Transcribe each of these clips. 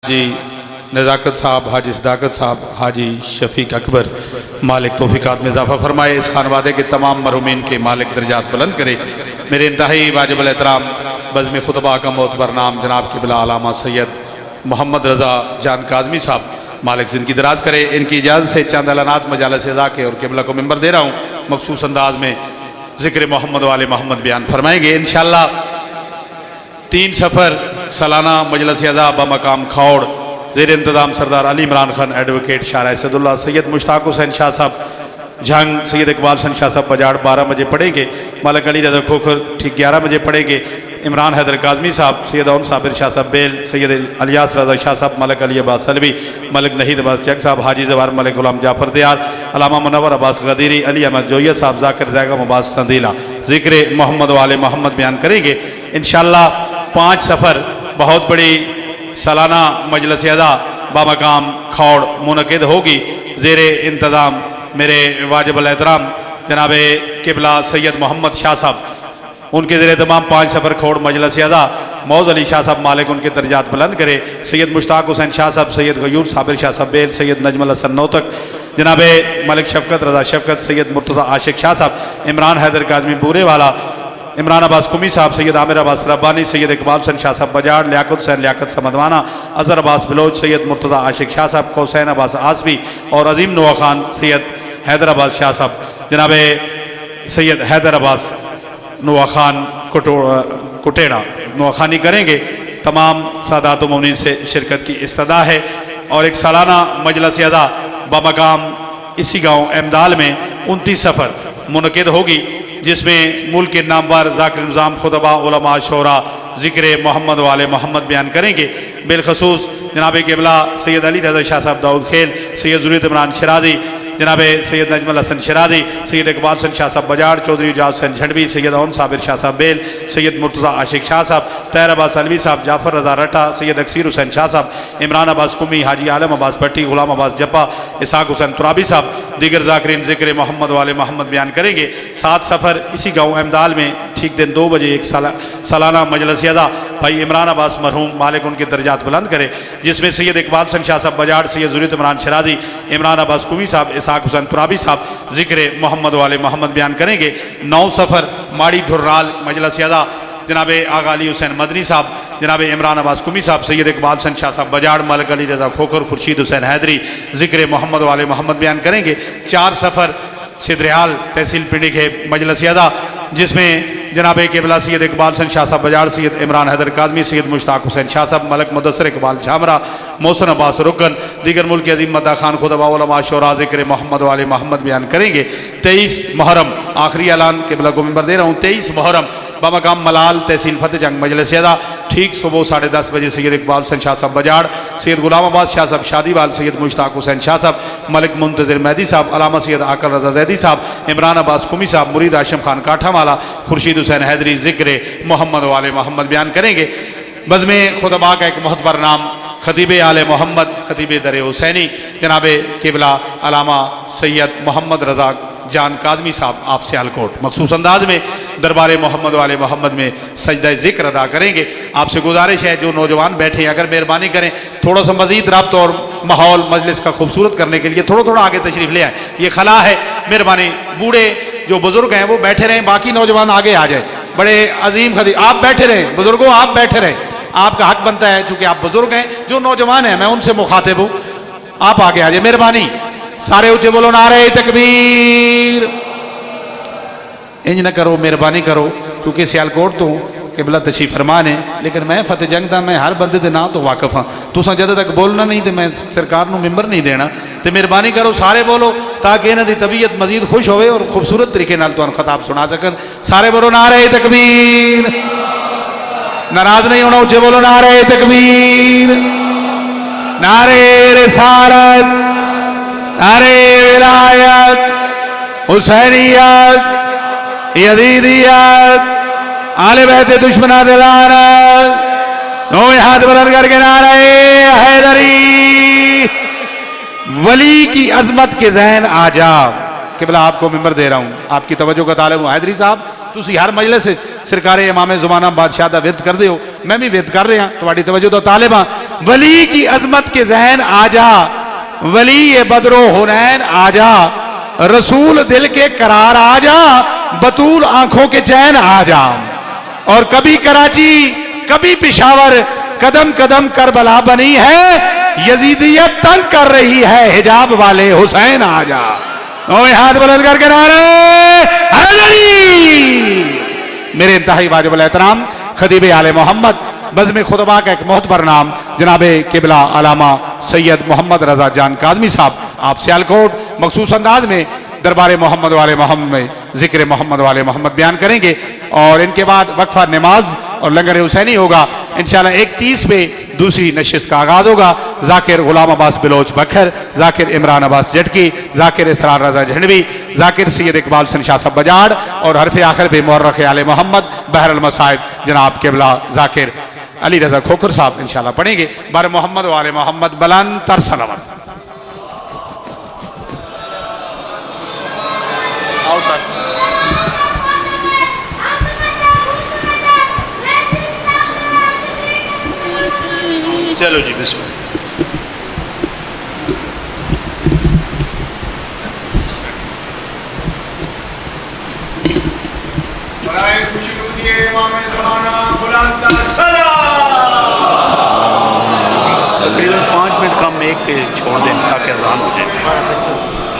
حاجی نزاکت صاحب، حاجی صداقت صاحب، حاجی شفیق اکبر، مالک توفیقات میں اضافہ فرمائے، اس خانوادے کے تمام مرحومین کے مالک درجات بلند کرے۔ میرے انتہائی واجب الاحترام بزم خطبہ کا معتبر نام جناب قبلہ علامہ سید محمد رضا جان کاظمی صاحب، مالک زندگی دراز کرے۔ ان کی اجازت سے چند اعلانات مجالس اعزا کے اور قبلہ کو ممبر دے رہا ہوں، مخصوص انداز میں ذکر محمد والے محمد بیان فرمائیں گے انشاءاللہ۔ 3 سفر سالانہ مجلس اعزا بمقام کھوڑ، زیر انتظام سردار علی عمران خان ایڈوکیٹ شارع اسداللہ، سید مشتاق حسین شاہ صاحب جھنگ، سید اقبال حسین شاہ صاحب بجاڑ 12 بجے پڑھیں گے، ملک علی رضا کھوکھر ٹھیک 11 بجے پڑھیں گے، عمران حیدر کاظمی صاحب، سید اون صابر شاہ صاحب بیل، سید الیاس رضا شاہ صاحب، ملک علی عباس سلوی، ملک نحید عباس چک صاحب، حاجی زوار ملک غلام جعفر دیار، علامہ منور عباس غدیری، علی احمد جویت صاحب، ذاکر زیغم عباس سندیلہ، ذکر محمد والے محمد بیان کریں گے انشاءاللہ۔ 5 سفر بہت بڑی سالانہ مجلس اعزا بمقام کھوڑ منعقد ہوگی، زیر انتظام میرے واجب الاحترام جناب قبلہ سید محمد شاہ صاحب، ان کے زیر اہتمام 5 سفر کھوڑ مجلس اعزا، موز علی شاہ صاحب مالک ان کے درجات بلند کرے، سید مشتاق حسین شاہ صاحب، سید غیور صابر شاہ صاحب بیل، سید نجم الحسن نوتک، جناب ملک شفقت رضا شفقت، سید مرتضی عاشق شاہ صاحب، عمران حیدر کاظمی بورے والا، عمران عباس قمی صاحب، سید عامر عباس ربانی، سید اقبال حسین شاہ صاحب بجاڑ، لیاقت حسین لیاقت سمدوانہ، اظہر عباس بلوچ، سید مرتضی عاشق شاہ صاحب، حسین عباس آصفی اور عظیم نوا خان سید حیدر عباس شاہ صاحب، جناب سید حیدر عباس نوا خان کٹیڑا نواخانی کریں گے۔ تمام سادات و مومنین سے شرکت کی استدعا ہے۔ اور ایک سالانہ مجلس اعزا بمقام اسی گاؤں احمدال میں 29 سفر منعقد ہوگی، جس میں ملک کے نامور ذاکر نظام خطبہ علماء شعراء ذکر محمد والے محمد بیان کریں گے۔ بالخصوص جناب قبلہ سید علی رضا شاہ صاحب داؤد خیل، سید ذریعت عمران شرازی، جناب سید نجم الحسن شرازی، سید اقبال حسین شاہ صاحب بجاڑ، چودھری اجاز حسین جھنڈوی، سید اون صابر شاہ صاحب بیل، سید مرتضی عاشق شاہ صاحب، طاہر عباس علوی صاحب، جعفر رضا رٹا، سید اکثیر حسین شاہ صاحب، عمران عباس قمی، حاجی عالم عباس بھٹی، غلام عباس جپا، اسحاق حسین ترابی صاحب، دیگر ذاکرین ذکر محمد والے محمد بیان کریں گے۔ 7 سفر اسی گاؤں احمدال میں ٹھیک دن 2 بجے ایک سالانہ مجلس اعزا بھائی عمران عباس مرحوم مالک ان کے درجات بلند کرے، جس میں سید اقبال حسین شاہ صاحب بجاڑ، سید ذریعت عمران شرازی، عمران عباس قمی صاحب، اسحاق حسین ترابی صاحب ذکر محمد والے محمد بیان کریں گے۔ 9 سفر ماڑی ڈھرال مجلس اعزا جناب آغا علی حسین مدنی صاحب، جناب عمران عباس قمی صاحب، سید اقبال حسین شاہ صاحب بجاڑ، ملک علی رضا کھوکھر، خورشید حسین حیدری ذکر محمد والے محمد بیان کریں گے۔ 4 سفر سدریال تحصیل پنڈی کے مجلس اعزا، جس میں جناب قبلہ سید اقبال حسین شاہ صاحب بجاڑ، سید عمران حیدر کاظمی، سید مشتاق حسین شاہ صاحب، ملک مدثر اقبال جھامرہ، محسن عباس رکن، دیگر ملک کے عظیم مداح خان خطبہ علماء شعراء ذکر محمد والے محمد بیان کریں گے۔ 23 محرم آخری اعلان قبلہ کو ممبر دے رہا ہوں، 23 محرم بمقام ملال تحصیل فتح جنگ مجلس اعزا، ٹھیک صبح 10:30 بجے سید اقبال حسین شاہ صاحب بجاڑ، سید غلام عباس شاہ صاحب شادی وال، سید مشتاق حسین شاہ صاحب، ملک منتظر مہدی صاحب، علامہ سید عاقل رضا زیدی صاحب، عمران عباس قمی صاحب، مرید ہاشم خان کاٹھا مالا، خورشید حسین حیدری ذکر محمد والے محمد بیان کریں گے۔ بزم خطبہ کا ایک معتبر نام خطیب آل محمد، خطیب در حسینی جناب قبلہ علامہ سید محمد رضا جان کاظمی صاحب آپ سیالکوٹ، مخصوص انداز میں دربار محمد والے محمد میں سجدہ ذکر ادا کریں گے۔ آپ سے گزارش ہے جو نوجوان بیٹھے ہیں اگر مہربانی کریں تھوڑا سا مزید رابطہ اور ماحول مجلس کا خوبصورت کرنے کے لیے تھوڑا آگے تشریف لے آئیں، یہ خلا ہے، مہربانی بوڑھے جو بزرگ ہیں وہ بیٹھے رہیں، باقی نوجوان آگے آ جائیں۔ بڑے عظیم خطیب آپ بیٹھے رہیں، بزرگوں آپ بیٹھے رہیں، آپ کا حق بنتا ہے چونکہ آپ بزرگ ہیں، جو نوجوان ہیں میں ان سے مخاطب ہوں، آپ آگے آ جائیں مہربانی۔ سارے اونچے بولو نعرہ تکبیر۔ انج نہ کرو، مہربانی کرو، چونکہ سیالکوٹ تو قبلہ تشریف فرمان ہے، لیکن میں فتح جنگ دا میں ہر بندے دے نام تو واقف ہاں، تساں جدوں تک بولنا نہیں تو میں سرکار نو ممبر نہیں دینا، تو مہربانی کرو سارے بولو تاکہ انہاں دی طبیعت مزید خوش ہوئے اور خوبصورت طریقے نال تہاڈا خطاب سنا سکن۔ سارے بولو نعرہ تکبیر، ناراض نہیں ہونا، اونچے بولو نعرہ تکبیر، نعرہ رسالت، نعرہ ولایت، حسینیت، یزیدیت، آل بیت دشمنان لعنت، نوے ہاتھ بلند کر کے نعرہ حیدری، ولی کی عظمت کے ذہن آ جا۔ قبلہ آپ کو ممبر دے رہا ہوں، آپ کی توجہ کا طالب ہوں۔ حیدری صاحب تسی ہر مجلس سے سرکار امام زمانہ بادشاہ دا ورد کر دے ہو، میں بھی وید کر رہا تھوڑی توجہ تو طالبہ ولی کی عظمت کے ذہن آ جا ولی بدر و حنین آ جا رسول دل کے قرار آ جا بطول آنکھوں کے چین آ جا اور کبھی کراچی کبھی پشاور قدم قدم کربلا بنی ہے یزیدیت تنگ کر رہی ہے حجاب والے حسین آ جا ہاتھ بلند کر کے نعرہ حیدری میرے انتہائی واجب الاحترام خطیب آل محمد بزم خطبہ کا ایک معتبر نام جناب قبلہ علامہ سید محمد رضا جان کاظمی صاحب آپ سیالکوٹ مخصوص انداز میں دربار محمد والے محمد میں ذکر محمد والے محمد بیان کریں گے اور ان کے بعد وقفہ نماز اور لنگر حسینی ہوگا انشاءاللہ 1:30 پہ دوسری نشست کا آغاز ہوگا ذاکر غلام عباس بلوچ بکھر ذاکر عمران عباس جٹکی ذاکر اسرار رضا جھنڈوی ذاکر سید اقبال حسن شاہ صاحب بجاڑ اور حرف آخر پہ مورخ آل محمد بحر المصائب جناب قبلہ ذاکر علی رضا کھوکھر صاحب انشاءاللہ پڑھیں گے بر محمد والے محمد بلند تر صلوات آؤ سر چلو جی بسم اللہ برائے خوشی دودھیے امام زمانہ بلند تر صلوات تقریباً 5 منٹ کم ایک پہ چھوڑ دیں تاکہ اذان ہو جائے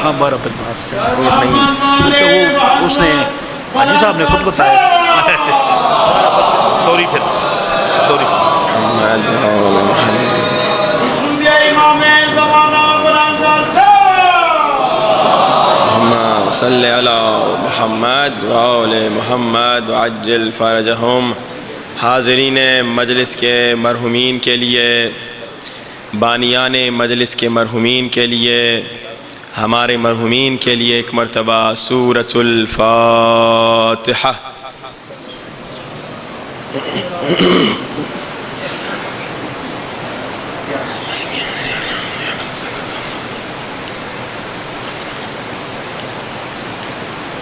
ہاں 12 پہ آپ سے اچھا وہ اس نے حاجی صاحب نے خود بتایا سوری پھر سوری صلی علی محمد وآل محمد وعجل فرجہم حاضرین مجلس کے مرحومین کے لیے بانیان مجلس کے مرحومین کے لیے ہمارے مرحومین کے لیے ایک مرتبہ سورۃ الفاتحہ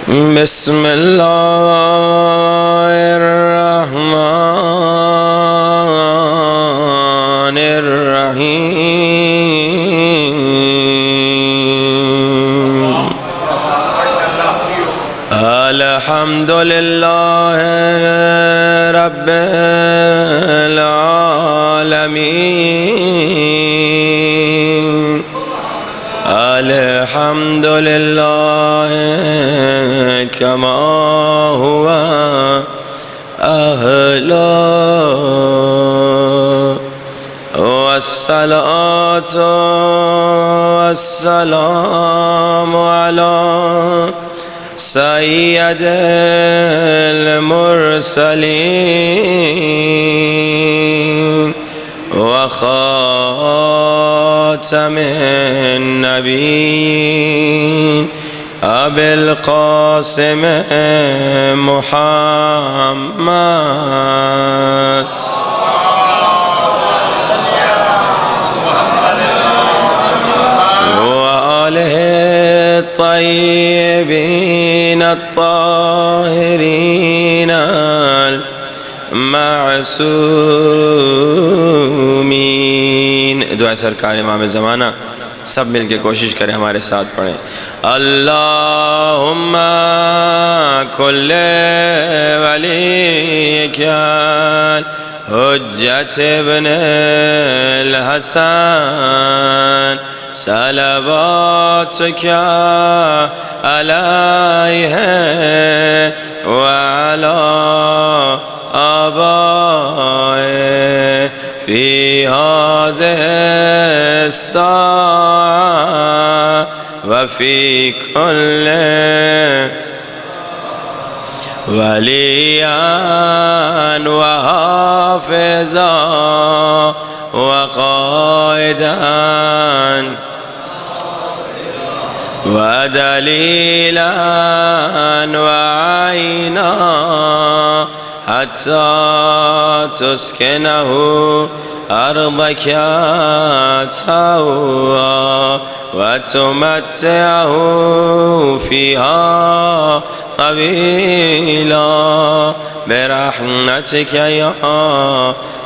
بسم اللہ الرحمن الرحیم الحمد للہ رب العالمین الحمد للہ کما ہوا اہلا والصلاة والسلام علی سید المرسلین وخاتم النبیین ابی القاسم محمد وآلہ الطیبین الطاہرین المعصومین دعائے سرکار امام زمانہ سب مل کے کوشش کریں ہمارے ساتھ پڑھیں اللہم کل ولیک حجت ابن الحسن صلواتک علیہ وعلی آبائه في هذه الساعة وفي كل وليا وحافظا وقائدا ودليلا وعينا حتى تسكنه أرضك تهوى وتمتعه فيها طويلا برحمتك يا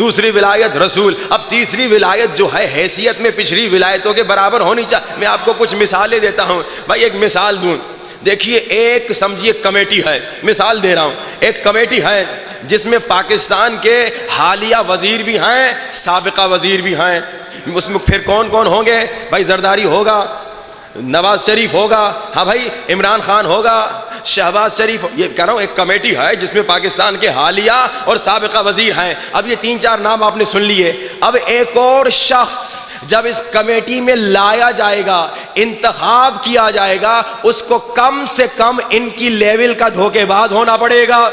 دوسری ولایت رسول. اب تیسری ولایت جو ہے حیثیت میں پچھلی ولایتوں کے برابر ہونی چاہیے. میں آپ کو کچھ مثالیں دیتا ہوں بھائی. ایک مثال دوں, دیکھیے ایک سمجھیے کمیٹی ہے, مثال دے رہا ہوں, ایک کمیٹی ہے جس میں پاکستان کے حالیہ وزیر بھی ہیں, سابقہ وزیر بھی ہیں. اس میں پھر کون کون ہوں گے بھائی؟ زرداری ہوگا, نواز شریف ہوگا, ہاں بھائی عمران خان ہوگا, شہباز شریف. یہ کہہ رہا ہوں ایک کمیٹی ہے جس میں پاکستان کے حالیہ اور سابقہ وزیر ہیں. اب یہ 3-4 نام آپ نے سن لیے. اب ایک اور شخص جب اس کمیٹی میں لایا جائے گا, انتخاب کیا جائے گا, اس کو کم سے کم ان کی لیول کا دھوکے باز ہونا پڑے گا.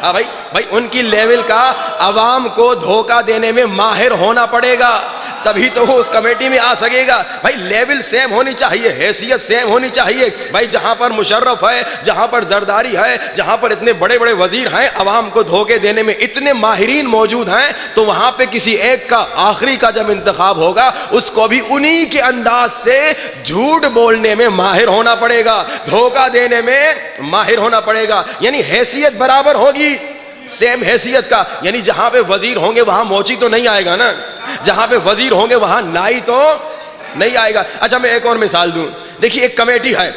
ہاں بھائی ان کی لیول کا عوام کو دھوکہ دینے میں ماہر ہونا پڑے گا, تبھی تو وہ اس کمیٹی میں آ سکے گا. بھائی لیول سیم ہونی چاہیے, حیثیت سیم ہونی چاہیے. بھائی جہاں پر مشرف ہے, جہاں پر زرداری ہے, جہاں پر اتنے بڑے بڑے وزیر ہیں, عوام کو دھوکے دینے میں اتنے ماہرین موجود ہیں, تو وہاں پہ کسی ایک کا آخری کا جب انتخاب ہوگا, اس کو بھی انہی کے انداز سے جھوٹ بولنے میں ماہر ہونا پڑے گا, دھوکہ دینے میں ماہر ہونا پڑے گا. یعنی حیثیت برابر ہوگی, سیم حیثیت کا. یعنی جہاں پہ وزیر ہوں گے وہاں موچی تو نہیں آئے گا نا, جہاں پہ وزیر ہوں گے وہاں نائی تو نہیں آئے گا. اچھا میں ایک اور مثال دوں. دیکھیے ایک کمیٹی ہے,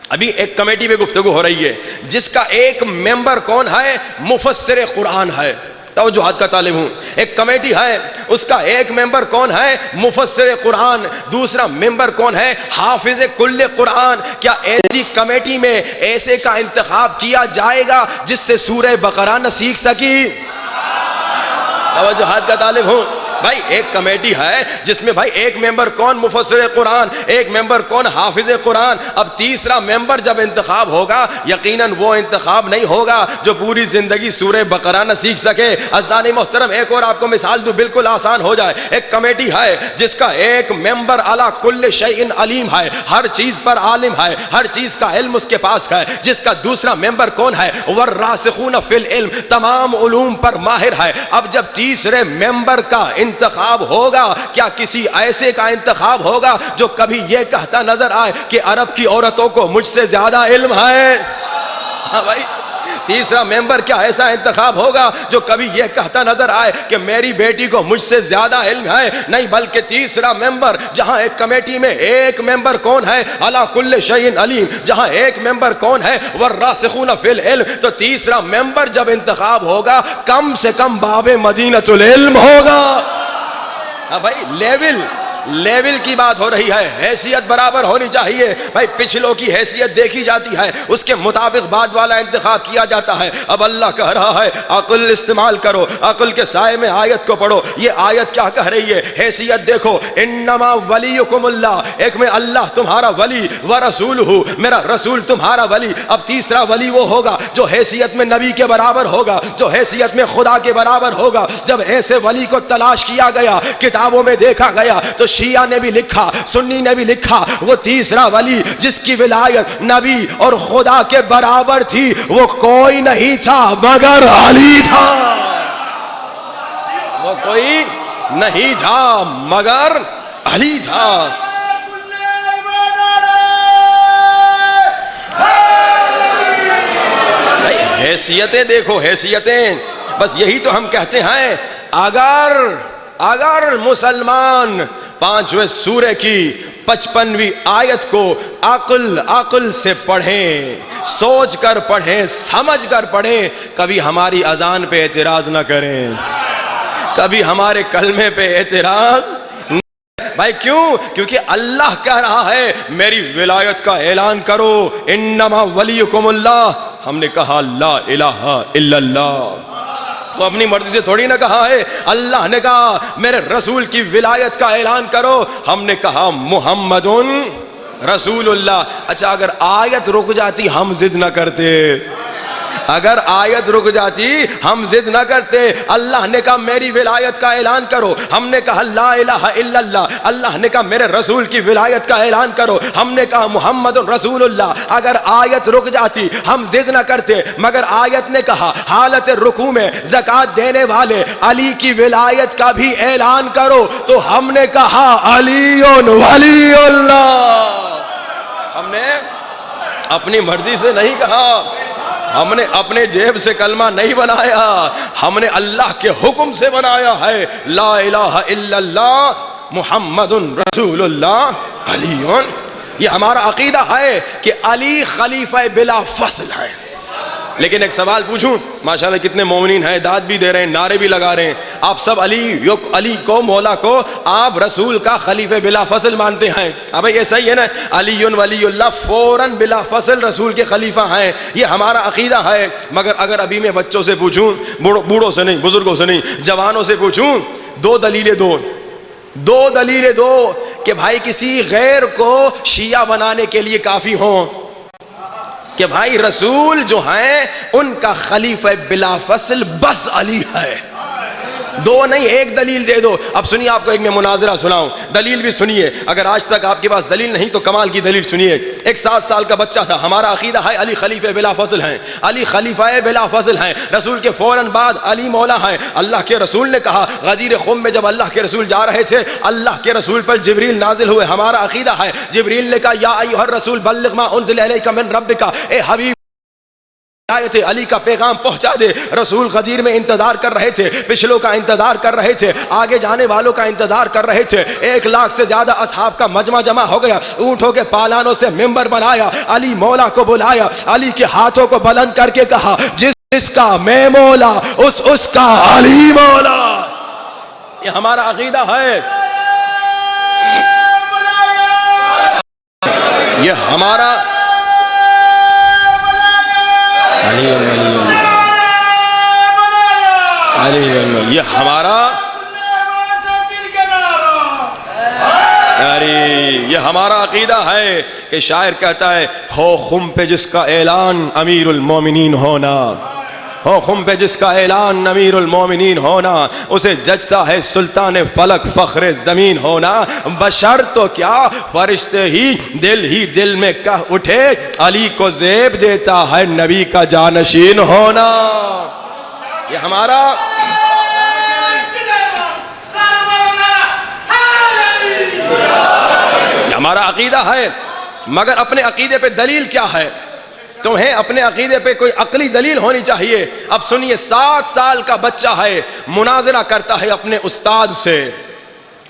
ابھی ایک کمیٹی میں گفتگو ہو رہی ہے جس کا ایک ممبر کون ہے؟ مفسر قرآن ہے. توجہات کا طالب ہوں. ایک کمیٹی ہے, اس کا ایک ممبر کون ہے؟ مفسر قرآن. دوسرا ممبر کون ہے؟ حافظ کل قرآن. کیا ایسی کمیٹی میں ایسے کا انتخاب کیا جائے گا جس سے سورہ بقرہ نہ سیکھ سکی؟ توجہات کا طالب ہوں. بھائی ایک کمیٹی ہے جس میں بھائی ایک ممبر کون؟ مفسر قرآن, ایک ممبر کون؟ حافظ قرآن. اب تیسرا ممبر جب انتخاب ہوگا, یقیناً وہ انتخاب نہیں ہوگا جو پوری زندگی سورہ بقرہ نہ سیکھ سکے. عزیزان محترم ایک اور آپ کو مثال دوں, بالکل آسان ہو جائے. ایک کمیٹی ہے جس کا ایک ممبر علی کل شیء علیم ہے, ہر چیز پر عالم ہے, ہر چیز کا علم اس کے پاس ہے. جس کا دوسرا ممبر کون ہے؟ والراسخون فی العلم, تمام علوم پر ماہر ہے. اب جب تیسرے ممبر کا انتخاب ہوگا, کیا کسی ایسے کا انتخاب ہوگا جو کبھی یہ کہتا نظر آئے کہ عرب کی عورتوں کو مجھ سے زیادہ علم ہے؟ ہاں بھائی تیسرا ممبر کیا ایسا انتخاب ہوگا جو کبھی یہ کہتا نظر آئے کہ میری بیٹی کو مجھ سے زیادہ علم ہے؟ نہیں, بلکہ تیسرا ممبر, جہاں ایک کمیٹی میں ایک ممبر کون ہے؟ علی کل شیء علیم, جہاں ایک ممبر کون ہے؟ والراسخون فی العلم, تو تیسرا ممبر جب انتخاب ہوگا کم سے کم باب مدینۃ العلم ہوگا. ہاں بھائی لیول کی بات ہو رہی ہے, حیثیت برابر ہونی چاہیے. بھائی پچھلوں کی حیثیت دیکھی جاتی ہے, اس کے مطابق بعد والا انتخاب کیا جاتا ہے. اب اللہ کہہ رہا ہے عقل استعمال کرو, عقل کے سائے میں آیت کو پڑھو. یہ آیت کیا کہہ رہی ہے؟ حیثیت دیکھو, انما ولیکم اللہ, ایک میں اللہ تمہارا ولی, ورسولہ, میرا رسول تمہارا ولی. اب تیسرا ولی وہ ہوگا جو حیثیت میں نبی کے برابر ہوگا, جو حیثیت میں خدا کے برابر ہوگا. جب ایسے ولی کو تلاش کیا گیا, کتابوں میں دیکھا گیا, تو شیعہ نے بھی لکھا, سنی نے بھی لکھا, وہ تیسرا ولی جس کی ولایت نبی اور خدا کے برابر تھی وہ کوئی نہیں تھا مگر علی تھا. وہ کوئی نہیں تھا مگر علی تھا. حیثیتیں دیکھو, حیثیتیں. بس یہی تو ہم کہتے ہیں, اگر مسلمان 5ویں سورے کی 55ویں آیت کو عقل سے پڑھیں, سوچ کر پڑھیں, سمجھ کر پڑھیں, کبھی ہماری اذان پہ اعتراض نہ کریں, کبھی ہمارے کلمے پہ اعتراض. بھائی کیوں؟ کیونکہ اللہ کہہ رہا ہے میری ولایت کا اعلان کرو, انما ولیکم اللہ. ہم نے کہا لا الہ الا اللہ, تو اپنی مرضی سے تھوڑی نہ کہا ہے. اللہ نے کہا میرے رسول کی ولایت کا اعلان کرو, ہم نے کہا محمد رسول اللہ. اچھا اگر آیت رک جاتی ہم ضد نہ کرتے, اگر آیت رک جاتی ہم ضد نہ کرتے. اللہ نے کہا میری ولایت کا اعلان کرو, ہم نے کہا لا الہ الا اللہ. اللہ نے کہا میرے رسول کی ولایت کا اعلان کرو, ہم نے کہا محمد رسول اللہ. اگر آیت رک جاتی ہم ضد نہ کرتے, مگر آیت نے کہا حالت رکوع میں زکوٰۃ دینے والے علی کی ولایت کا بھی اعلان کرو, تو ہم نے کہا علی ولی اللہ. ہم نے اپنی مرضی سے نہیں کہا, ہم نے اپنے جیب سے کلمہ نہیں بنایا، ہم نے اللہ کے حکم سے بنایا ہے، لا الہ الا اللہ محمد رسول اللہ علی۔ یہ ہمارا عقیدہ ہے کہ علی خلیفہ بلا فصل ہے۔ لیکن ایک سوال پوچھوں، ماشاءاللہ کتنے مومنین ہیں، داد بھی دے رہے ہیں، نعرے بھی لگا رہے ہیں، آپ سب علی کو، مولا کو آپ رسول کا خلیفہ بلا فصل مانتے ہیں؟ اب یہ صحیح ہے نا، علی ولی اللہ فوراً بلا فصل رسول کے خلیفہ ہیں، یہ ہمارا عقیدہ ہے۔ مگر اگر ابھی میں بچوں سے پوچھوں، بوڑھوں سے نہیں، بزرگوں سے نہیں، جوانوں سے پوچھوں، دو دلیلیں دو کہ بھائی کسی غیر کو شیعہ بنانے کے لیے کافی ہوں کہ بھائی رسول جو ہیں ان کا خلیفہ بلا فصل بس علی ہے۔ دو نہیں، ایک دلیل دے دو۔ اب سنیے، آپ کو ایک میں مناظرہ سناؤں، دلیل بھی سنیے، اگر آج تک آپ کے پاس دلیل نہیں تو کمال کی دلیل سنیے۔ ایک 7 سال کا بچہ تھا، ہمارا عقیدہ ہے علی خلیفہ بلا فصل ہیں، علی خلیفہ بلا فصل ہیں، رسول کے فوراً بعد علی مولا ہیں۔ اللہ کے رسول نے کہا، غدیر خم میں جب اللہ کے رسول جا رہے تھے، اللہ کے رسول پر جبریل نازل ہوئے، ہمارا عقیدہ ہے جبریل نے کہا یا ایھا الرسول بلغ ما انزل الیک من ربک، اے حبیب علی کا پیغام پہنچا دے۔ رسول غدیر میں انتظار کر رہے تھے، پچھلوں کا انتظار کر رہے تھے، آگے جانے والوں کا انتظار کر رہے تھے۔ 1 لاکھ سے زیادہ اصحاب کا مجمع جمع ہو گیا، اونٹوں کے پالانوں سے ممبر بنایا، علی مولا کو بلایا، علی کے ہاتھوں کو بلند کر کے کہا جس کا میں مولا اس کا علی مولا۔ یہ ہمارا عقیدہ ہے، یہ ہمارا یہ ہمارا عقیدہ ہے کہ شاعر کہتا ہے ہو خم پہ جس کا اعلان امیر المومنین ہونا، ہو خم پہ جس کا اعلان امیر المومنین ہونا، اسے جچتا ہے سلطان فلک فخر زمین ہونا، بشر تو کیا فرشتے ہی دل میں کہہ اٹھے علی کو زیب دیتا ہے نبی کا جانشین ہونا۔ یہ ہمارا عقیدہ ہے، مگر اپنے عقیدے پہ دلیل کیا ہے؟ تمہیں اپنے عقیدے پہ کوئی عقلی دلیل ہونی چاہیے۔ اب سنیے، 7 سال کا بچہ ہے، مناظرہ کرتا ہے اپنے استاد سے،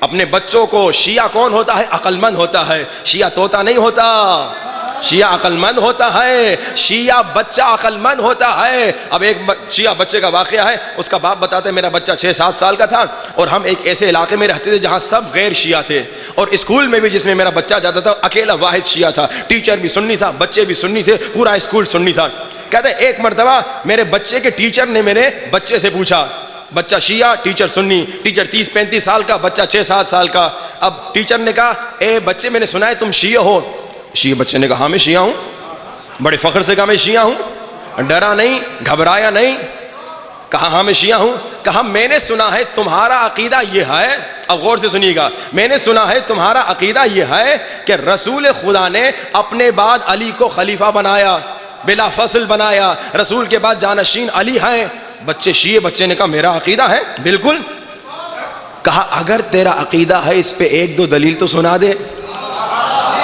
اپنے بچوں کو۔ شیعہ کون ہوتا ہے؟ عقل مند ہوتا ہے، شیعہ طوطا نہیں ہوتا، شیعہ عقل مند ہوتا ہے، شیعہ بچہ عقل مند ہوتا ہے۔ اب ایک شیعہ بچے کا واقعہ ہے، اس کا باپ بتاتے ہیں میرا بچہ 6-7 سال کا تھا اور ہم ایک ایسے علاقے میں رہتے تھے جہاں سب غیر شیعہ تھے، اور اسکول میں بھی جس میں میرا بچہ جاتا تھا اکیلا واحد شیعہ تھا، ٹیچر بھی سنی تھا، بچے بھی سنی تھے، پورا اسکول سنی تھا۔ کہتے ہیں ایک مرتبہ میرے بچے کے ٹیچر نے میرے بچے سے پوچھا، بچہ شیعہ ٹیچر سنی، ٹیچر 30-35 سال کا، بچہ 6-7 سال کا۔ اب ٹیچر نے کہا اے بچے میں نے سنا ہے تم شیعہ ہو۔ شیعہ بچے نے کہا ہاں میں شیعہ ہوں، بڑے فخر سے کہا میں شیعہ ہوں، ڈرا نہیں، گھبرایا نہیں، کہا ہاں میں شیعہ ہوں۔ کہا میں نے سنا ہے تمہارا عقیدہ یہ ہے، اب غور سے سنیے گا، میں نے سنا ہے تمہارا عقیدہ یہ ہے کہ رسول خدا نے اپنے بعد علی کو خلیفہ بنایا، بلا فصل بنایا، رسول کے بعد جانشین علی ہیں۔ بچے نے کہا میرا عقیدہ ہے بالکل۔ کہا اگر تیرا عقیدہ ہے اس پہ 1-2 دلیل تو سنا دے۔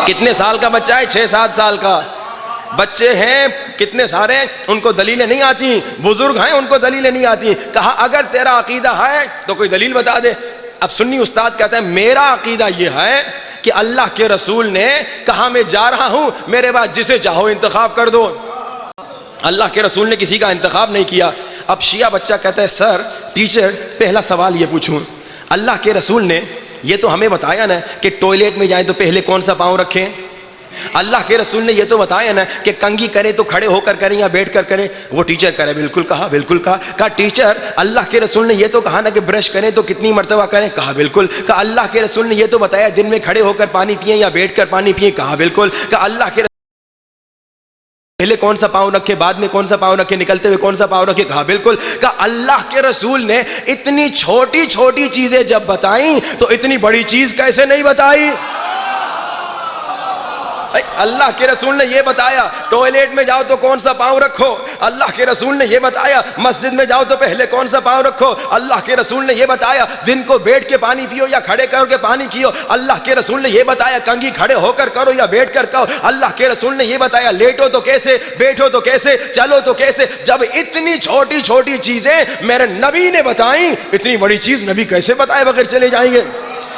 کتنے سال کا بچہ ہے؟ 6-7 سال کا۔ بچے ہیں کتنے سارے، ان کو دلیلیں نہیں آتی، بزرگ ہیں ان کو دلیلیں نہیں آتی۔ کہا اگر تیرا عقیدہ ہے تو کوئی دلیل بتا دے۔ اب سنی استاد کہتا ہے میرا عقیدہ یہ ہے کہ اللہ کے رسول نے کہا میں جا رہا ہوں، میرے بعد جسے چاہو انتخاب کر دو۔ اللہ کے رسول نے کسی کا انتخاب نہیں کیا۔ اب شیعہ بچہ کہتا ہے سر ٹیچر پہلا سوال یہ پوچھوں، اللہ کے رسول نے یہ تو ہمیں بتایا نا کہ ٹوائلٹ میں جائیں تو پہلے کون سا پاؤں رکھیں، اللہ کے رسول نے یہ تو بتایا نا کہ کنگھی کریں تو کھڑے ہو کر کریں یا بیٹھ کر کریں۔ وہ ٹیچر کرے بالکل کہا، بالکل کہا۔ کہا ٹیچر اللہ کے رسول نے یہ تو کہا نا کہ برش کریں تو کتنی مرتبہ کریں، کہا بالکل۔ کہا اللہ کے رسول نے یہ تو بتایا دن میں کھڑے ہو کر پانی پئیں یا بیٹھ کر پانی پئیں، کہا بالکل۔ کہا اللہ کے پہلے کون سا پاؤں رکھے، بعد میں کون سا پاؤں رکھے، نکلتے ہوئے کون سا پاؤں رکھے، کہا بالکل۔ کہا اللہ کے رسول نے اتنی چھوٹی چھوٹی چیزیں جب بتائیں تو اتنی بڑی چیز کیسے نہیں بتائی؟ اللہ کے رسول نے یہ بتایا ٹوائلٹ میں جاؤ تو کون سا پاؤں رکھو، اللہ کے رسول نے یہ بتایا مسجد میں جاؤ تو پہلے کون سا پاؤں رکھو، اللہ کے رسول نے یہ بتایا دن کو بیٹھ کے پانی پیو یا کھڑے کر کے پانی پیو، اللہ کے رسول نے یہ بتایا کنگھی کھڑے ہو کر کرو یا بیٹھ کر کرو، اللہ کے رسول نے یہ بتایا لیٹو تو کیسے، بیٹھو تو کیسے، چلو تو کیسے۔ جب اتنی چھوٹی چھوٹی چیزیں میرے نبی نے بتائیں، اتنی بڑی چیز نبی کیسے بتائے بغیر چلے جائیں گے؟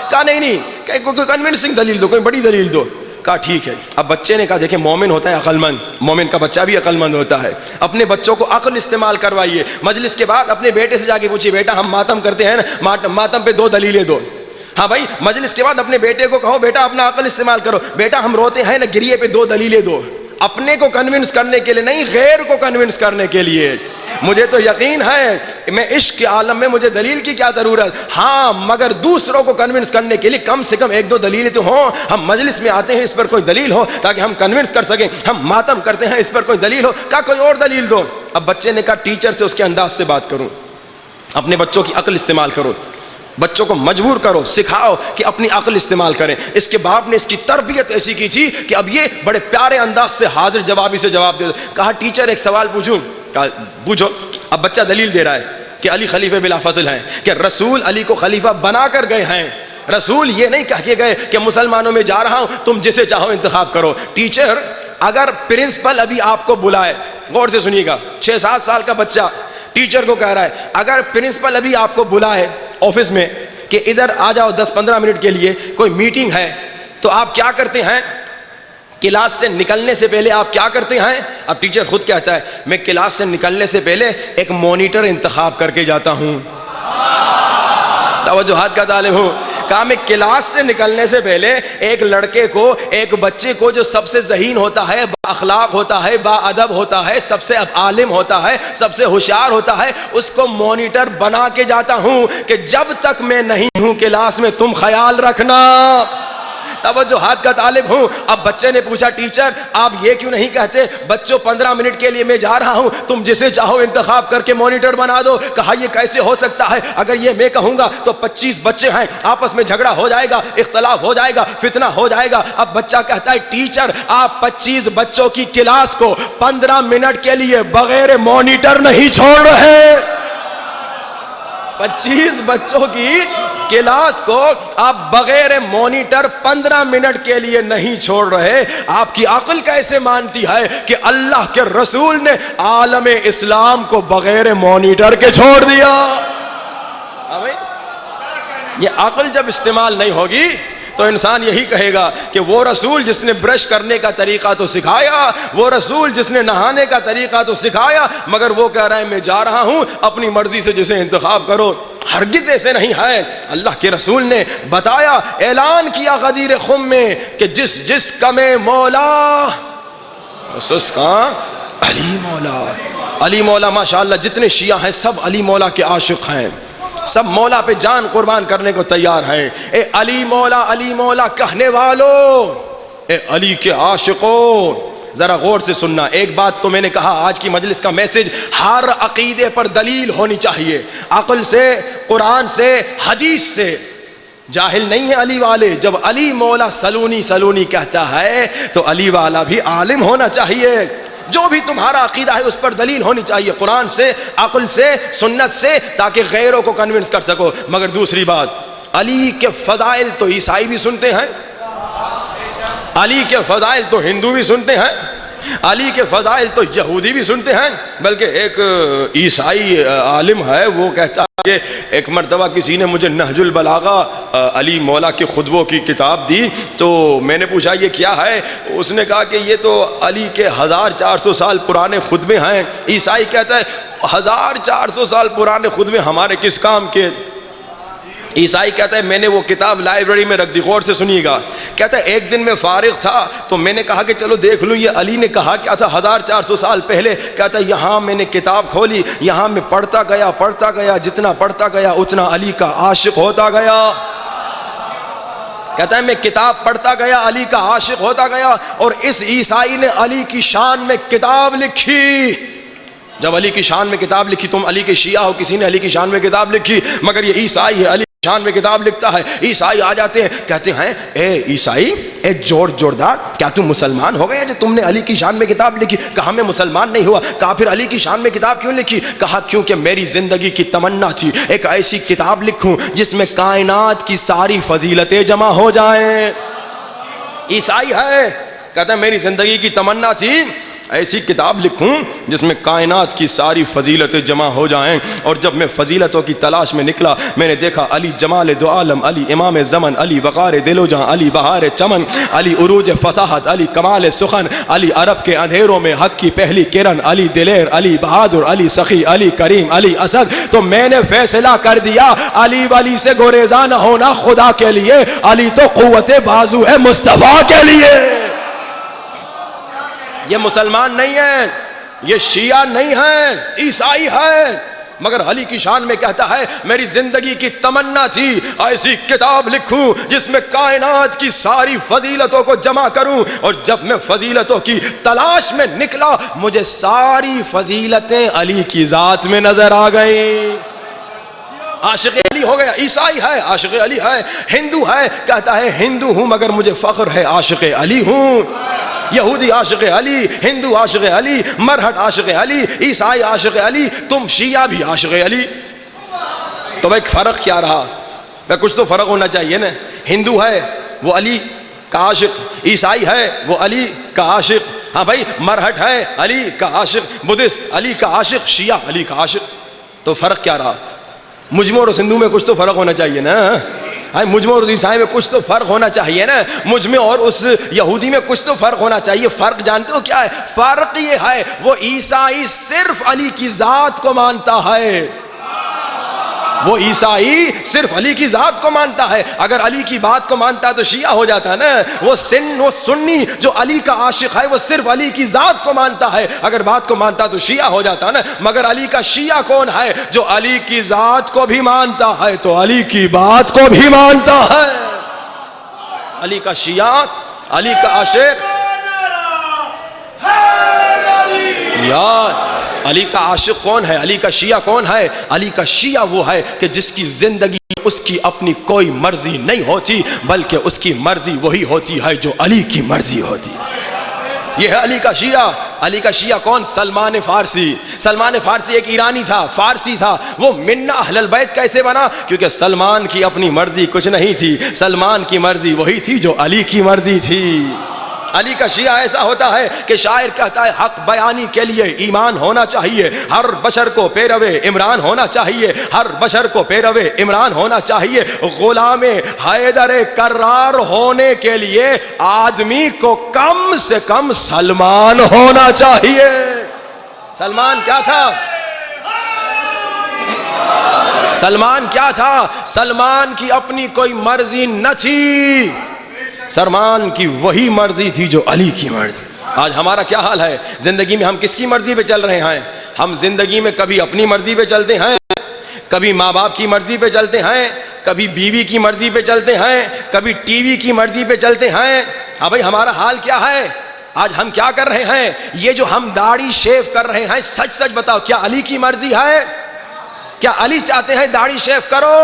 کہا نہیں کوئی کنونسنگ دلیل دو، کوئی بڑی دلیل دو۔ کہا ٹھیک ہے۔ اب بچے نے کہا دیکھیں مومن ہوتا ہے عقل مند، مومن کا بچہ بھی عقل مند ہوتا ہے، اپنے بچوں کو عقل استعمال کروائیے۔ مجلس کے بعد اپنے بیٹے سے جا کے پوچھیے بیٹا ہم ماتم کرتے ہیں نا، ماتم پہ 2 دلیلیں دو۔ ہاں بھائی مجلس کے بعد اپنے بیٹے کو کہو بیٹا اپنا عقل استعمال کرو، بیٹا ہم روتے ہیں نا گریے پہ 2 دلیلیں دو۔ اپنے کو کنونس کرنے کے لیے نہیں، غیر کو کنونس کرنے کے لیے۔ مجھے تو یقین ہے میں عشق کے عالم میں مجھے دلیل کی کیا ضرورت، ہاں مگر دوسروں کو کنونس کرنے کے لیے کم سے کم 1-2 دلیلیں تو ہوں۔ ہم مجلس میں آتے ہیں اس پر کوئی دلیل ہو تاکہ ہم کنونس کر سکیں، ہم ماتم کرتے ہیں اس پر کوئی دلیل ہو، کہا کوئی اور دلیل دو۔ اب بچے نے کہا ٹیچر سے اس کے انداز سے بات کروں، اپنے بچوں کی عقل استعمال کرو، بچوں کو مجبور کرو، سکھاؤ کہ اپنی عقل استعمال کریں۔ اس کے باپ نے اس کی تربیت ایسی کی تھی کہ اب یہ بڑے پیارے انداز سے حاضر جوابی سے جواب دے دو۔ کہا ٹیچر ایک سوال پوچھوں؟ کہا پوچھو۔ اب بچہ دلیل دے رہا ہے کہ علی خلیفہ بلا فضل ہیں، کہ رسول علی کو خلیفہ بنا کر گئے ہیں، رسول یہ نہیں کہہ کے گئے کہ مسلمانوں میں جا رہا ہوں تم جسے چاہو انتخاب کرو۔ ٹیچر اگر پرنسپل ابھی آپ کو بلائے، غور سے سنیے گا، 6-7 سال کا بچہ ٹیچر کو کہہ رہا ہے اگر پرنسپل ابھی آپ کو بلائے آفس میں کہ ادھر آ جاؤ 10-15 منٹ کے لیے کوئی میٹنگ ہے، تو آپ کیا کرتے ہیں؟ کلاس سے نکلنے سے پہلے آپ کیا کرتے ہیں؟ اب ٹیچر خود کہتا ہے میں کلاس سے نکلنے سے پہلے ایک مانیٹر انتخاب کر کے جاتا ہوں۔ توجہات کا طالب ہوں۔ کہا میں کلاس سے نکلنے سے پہلے ایک لڑکے کو، ایک بچے کو جو سب سے ذہین ہوتا ہے، با اخلاق ہوتا ہے، با ادب ہوتا ہے، سب سے عالم ہوتا ہے، سب سے ہوشیار ہوتا ہے، اس کو مانیٹر بنا کے جاتا ہوں کہ جب تک میں نہیں ہوں کلاس میں تم خیال رکھنا۔ توجہات کا طالب ہوں۔ اب بچے نے پوچھا ٹیچر آپ یہ کیوں نہیں کہتے بچوں 15 منٹ کے لیے میں جا رہا ہوں، تم جسے چاہو انتخاب کر کے مانیٹر بنا دو۔ کہا یہ کیسے ہو سکتا ہے، اگر یہ میں کہوں گا تو 25 بچے ہیں، آپس میں جھگڑا ہو جائے گا، اختلاف ہو جائے گا، فتنہ ہو جائے گا۔ اب بچہ کہتا ہے ٹیچر آپ 25 بچوں کی کلاس کو 15 منٹ کے لیے بغیر مانیٹر نہیں چھوڑ رہے۔ 25 بچوں کی کلاس کو آپ بغیر مانیٹر 15 منٹ کے لیے نہیں چھوڑ رہے۔ آپ کی عقل کیسے مانتی ہے کہ اللہ کے رسول نے عالم اسلام کو بغیر مانیٹر کے چھوڑ دیا؟ یہ عقل جب استعمال نہیں ہوگی تو انسان یہی کہے گا کہ وہ رسول جس نے برش کرنے کا طریقہ تو سکھایا، وہ رسول جس نے نہانے کا طریقہ تو سکھایا، مگر وہ کہہ رہا ہے میں جا رہا ہوں اپنی مرضی سے جسے انتخاب کرو۔ ہرگز ایسے نہیں ہے۔ اللہ کے رسول نے بتایا، اعلان کیا غدیر خم میں کہ جس کا میں مولا اس کا علی مولا۔ علی مولا ماشاءاللہ جتنے شیعہ ہیں سب علی مولا کے عاشق ہیں، سب مولا پہ جان قربان کرنے کو تیار ہیں۔ اے علی مولا کہنے والوں، اے علی کے عاشقوں، ذرا غور سے سننا۔ ایک بات تو میں نے کہا آج کی مجلس کا میسج ہر عقیدے پر دلیل ہونی چاہیے، عقل سے، قرآن سے، حدیث سے۔ جاہل نہیں ہے علی والے۔ جب علی مولا سلونی کہتا ہے تو علی والا بھی عالم ہونا چاہیے۔ جو بھی تمہارا عقیدہ ہے اس پر دلیل ہونی چاہیے، قرآن سے، عقل سے، سنت سے، تاکہ غیروں کو کنونس کر سکو۔ مگر دوسری بات، علی کے فضائل تو عیسائی بھی سنتے ہیں، علی کے فضائل تو ہندو بھی سنتے ہیں، علی کے فضائل تو یہودی بھی سنتے ہیں، بلکہ ایک عیسائی عالم ہے وہ کہتا ہے کہ ایک مرتبہ کسی نے مجھے نہج البلاغہ علی مولا کے خطبوں کی کتاب دی، تو میں نے پوچھا یہ کیا ہے؟ اس نے کہا کہ یہ تو علی کے 1400 سال پرانے خطبے ہیں۔ عیسائی کہتا ہے 1400 سال پرانے خطبے ہمارے کس کام کے؟ عیسائی کہتا ہے میں نے وہ کتاب لائبریری میں رکھ دی۔ غور سے سنیے گا، کہتا ہے ایک دن میں فارغ تھا تو میں نے کہا کہ چلو دیکھ لوں یہ علی نے کہا کیا تھا 1400 سال پہلے۔ کہتا ہے یہاں میں نے کتاب کھولی، یہاں میں پڑھتا گیا، جتنا پڑھتا گیا اتنا علی کا عاشق ہوتا گیا۔ کہتا ہے میں کتاب پڑھتا گیا، علی کا عاشق ہوتا گیا، اور اس عیسائی نے علی کی شان میں کتاب لکھی۔ جب علی کی شان میں کتاب لکھی، تم علی کے شیعہ ہو، کسی نے علی کی شان میں کتاب لکھی، مگر یہ عیسائی ہے علی شان میں کتاب لکھتا ہے. عیسائی آ جاتے ہیں, کہتے ہیں اے عیسائی, اے جوردار, کیا تم مسلمان ہو گئے جو تم نے علی کی شان میں کتاب لکھی؟ کہا میں مسلمان نہیں ہوا. کہا پھر علی کی شان میں کتاب کیوں لکھی؟ کہا کیونکہ میری زندگی کی تمنا تھی ایک ایسی کتاب لکھوں جس میں کائنات کی ساری فضیلتیں جمع ہو جائیں. عیسائی ہے, کہتا ہے میری زندگی کی تمنا تھی ایسی کتاب لکھوں جس میں کائنات کی ساری فضیلتیں جمع ہو جائیں. اور جب میں فضیلتوں کی تلاش میں نکلا, میں نے دیکھا علی جمال دو عالم, علی امام زمن, علی وقار دل و جہاں, علی بہار چمن, علی عروج فصاحت, علی کمال سخن, علی عرب کے اندھیروں میں حق کی پہلی کرن, علی دلیر, علی بہادر, علی سخی, علی کریم, علی اسد. تو میں نے فیصلہ کر دیا علی ولی سے گریزاں نہ ہونا خدا کے لیے, علی تو قوت بازو ہے مصطفیٰ کے لیے. یہ مسلمان نہیں ہے, یہ شیعہ نہیں ہے, عیسائی ہے, مگر علی کی شان میں کہتا ہے میری زندگی کی تمنا تھی ایسی کتاب لکھوں جس میں کائنات کی ساری فضیلتوں کو جمع کروں. اور جب میں فضیلتوں کی تلاش میں نکلا مجھے ساری فضیلتیں علی کی ذات میں نظر آ گئی. عاشق علی ہو گیا. عیسائی ہے, عاشق علی ہے. ہندو ہے, کہتا ہے ہندو ہوں مگر مجھے فخر ہے عاشق علی ہوں. یہودی عاشق علی, ہندو عاشق علی, مرہٹ عاشق علی, عیسائی عاشق علی, تم شیعہ بھی عاشق علی. تو بھائی فرق کیا رہا؟ بھائی کچھ تو فرق ہونا چاہیے نا. ہندو ہے وہ علی کا عاشق, عیسائی ہے وہ علی کا عاشق, ہاں بھائی مرہٹ ہے علی کا عاشق, بدھسٹ علی کا عاشق, شیعہ علی کا عاشق. تو فرق کیا رہا؟ مجھ میں اور اس ہندو میں کچھ تو فرق ہونا چاہیے نا. مجھ میں اور اس عیسائی میں کچھ تو فرق ہونا چاہیے نا. مجھ میں اور اس یہودی میں کچھ تو فرق ہونا چاہیے. فرق جانتے ہو کیا ہے؟ فرق یہ ہے وہ عیسائی صرف علی کی ذات کو مانتا ہے. وہ عیسائی صرف علی کی ذات کو مانتا ہے. اگر علی کی بات کو مانتا ہے تو شیعہ ہو جاتا نا. وہ سنی جو علی کا عاشق ہے وہ صرف علی کی ذات کو مانتا ہے. اگر بات کو مانتا تو شیعہ ہو جاتا نا. مگر علی کا شیعہ کون ہے؟ جو علی کی ذات کو بھی مانتا ہے تو علی کی بات کو بھی مانتا ہے. علی کا شیعہ, علی کا عاشق. یار علی کا عاشق کون ہے؟ علی کا شیعہ کون ہے؟ علی کا شیعہ وہ ہے کہ جس کی زندگی اس کی اپنی کوئی مرضی نہیں ہوتی بلکہ اس کی مرضی وہی ہوتی ہے جو علی کی مرضی ہوتی ہے. یہ ہے علی کا شیعہ. علی کا شیعہ کون؟ سلمان فارسی. سلمان فارسی ایک ایرانی تھا, فارسی تھا. وہ منا اہل البیت کیسے بنا؟ کیونکہ سلمان کی اپنی مرضی کچھ نہیں تھی, سلمان کی مرضی وہی تھی جو علی کی مرضی تھی. علی کا شیعہ ایسا ہوتا ہے کہ شاعر کہتا ہے حق بیانی کے لیے ایمان ہونا چاہیے, ہر بشر کو پیروے عمران ہونا چاہیے, ہر بشر کو پیروے عمران ہونا چاہیے. غلام حیدر کرار ہونے کے لیے آدمی کو کم سے کم سلمان ہونا چاہیے. سلمان کیا تھا؟ سلمان کیا تھا؟ سلمان کی اپنی کوئی مرضی نہ تھی, سلمان کی وہی مرضی تھی جو علی کی مرضی. آج ہمارا کیا حال ہے؟ زندگی میں ہم کس کی مرضی پہ چل رہے ہیں؟ ہم زندگی میں کبھی اپنی مرضی پہ چلتے ہیں, کبھی ماں باپ کی مرضی پہ چلتے ہیں, کبھی بیوی کی مرضی پہ چلتے ہیں, کبھی ٹی وی کی مرضی پہ چلتے ہیں. ہاں بھائی ہمارا حال کیا ہے؟ آج ہم کیا کر رہے ہیں؟ یہ جو ہم داڑھی شیو کر رہے ہیں, سچ سچ بتاؤ کیا علی کی مرضی ہے؟ کیا علی چاہتے ہیں داڑھی شیو کرو؟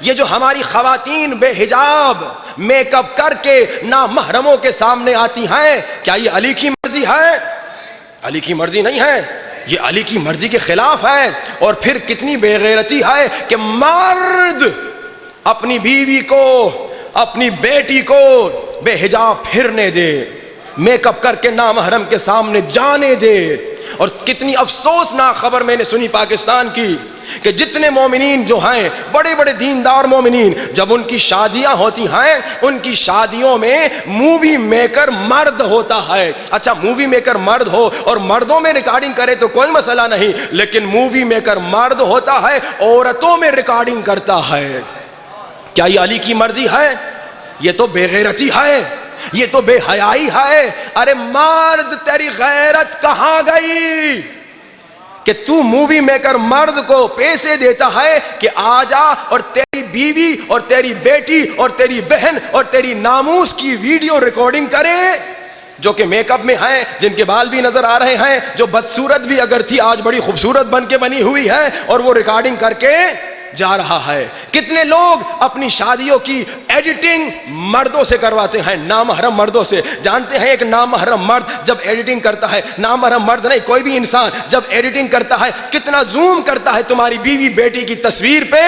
یہ جو ہماری خواتین بے حجاب میک اپ کر کے نامحرموں کے سامنے آتی ہیں, کیا یہ علی کی مرضی ہے؟ علی کی مرضی نہیں ہے, یہ علی کی مرضی کے خلاف ہے. اور پھر کتنی بے غیرتی ہے کہ مرد اپنی بیوی کو, اپنی بیٹی کو بے حجاب پھرنے دے, میک اپ کر کے نامحرم کے سامنے جانے دے. اور کتنی افسوسناک خبر میں نے سنی پاکستان کی کہ جتنے مومنین جو ہیں, بڑے بڑے دیندار مومنین, جب ان کی شادیاں ہوتی ہیں ان کی شادیوں میں مووی میکر مرد ہوتا ہے. اچھا مووی میکر مرد ہو اور مردوں میں ریکارڈنگ کرے تو کوئی مسئلہ نہیں, لیکن مووی میکر مرد ہوتا ہے عورتوں میں ریکارڈنگ کرتا ہے. کیا یہ علی کی مرضی ہے؟ یہ تو بے غیرتی ہے, یہ تو بے حیائی ہے. ارے مرد تیری غیرت کہاں گئی کہ تو مووی میکر مرد کو پیسے دیتا ہے کہ آ جا اور تیری بیوی اور تیری بیٹی اور تیری بہن اور تیری ناموس کی ویڈیو ریکارڈنگ کرے, جو کہ میک اپ میں ہیں, جن کے بال بھی نظر آ رہے ہیں, جو بدصورت بھی اگر تھی آج بڑی خوبصورت بن کے بنی ہوئی ہے, اور وہ ریکارڈنگ کر کے جا رہا ہے. کتنے لوگ اپنی شادیوں کی ایڈیٹنگ مردوں سے کرواتے ہیں, نامحرم مردوں سے. جانتے ہیں ایک نامحرم مرد جب ایڈیٹنگ کرتا ہے, نامحرم مرد نہیں کوئی بھی انسان جب ایڈیٹنگ کرتا ہے کتنا زوم کرتا ہے تمہاری بیوی بیٹی کی تصویر پہ.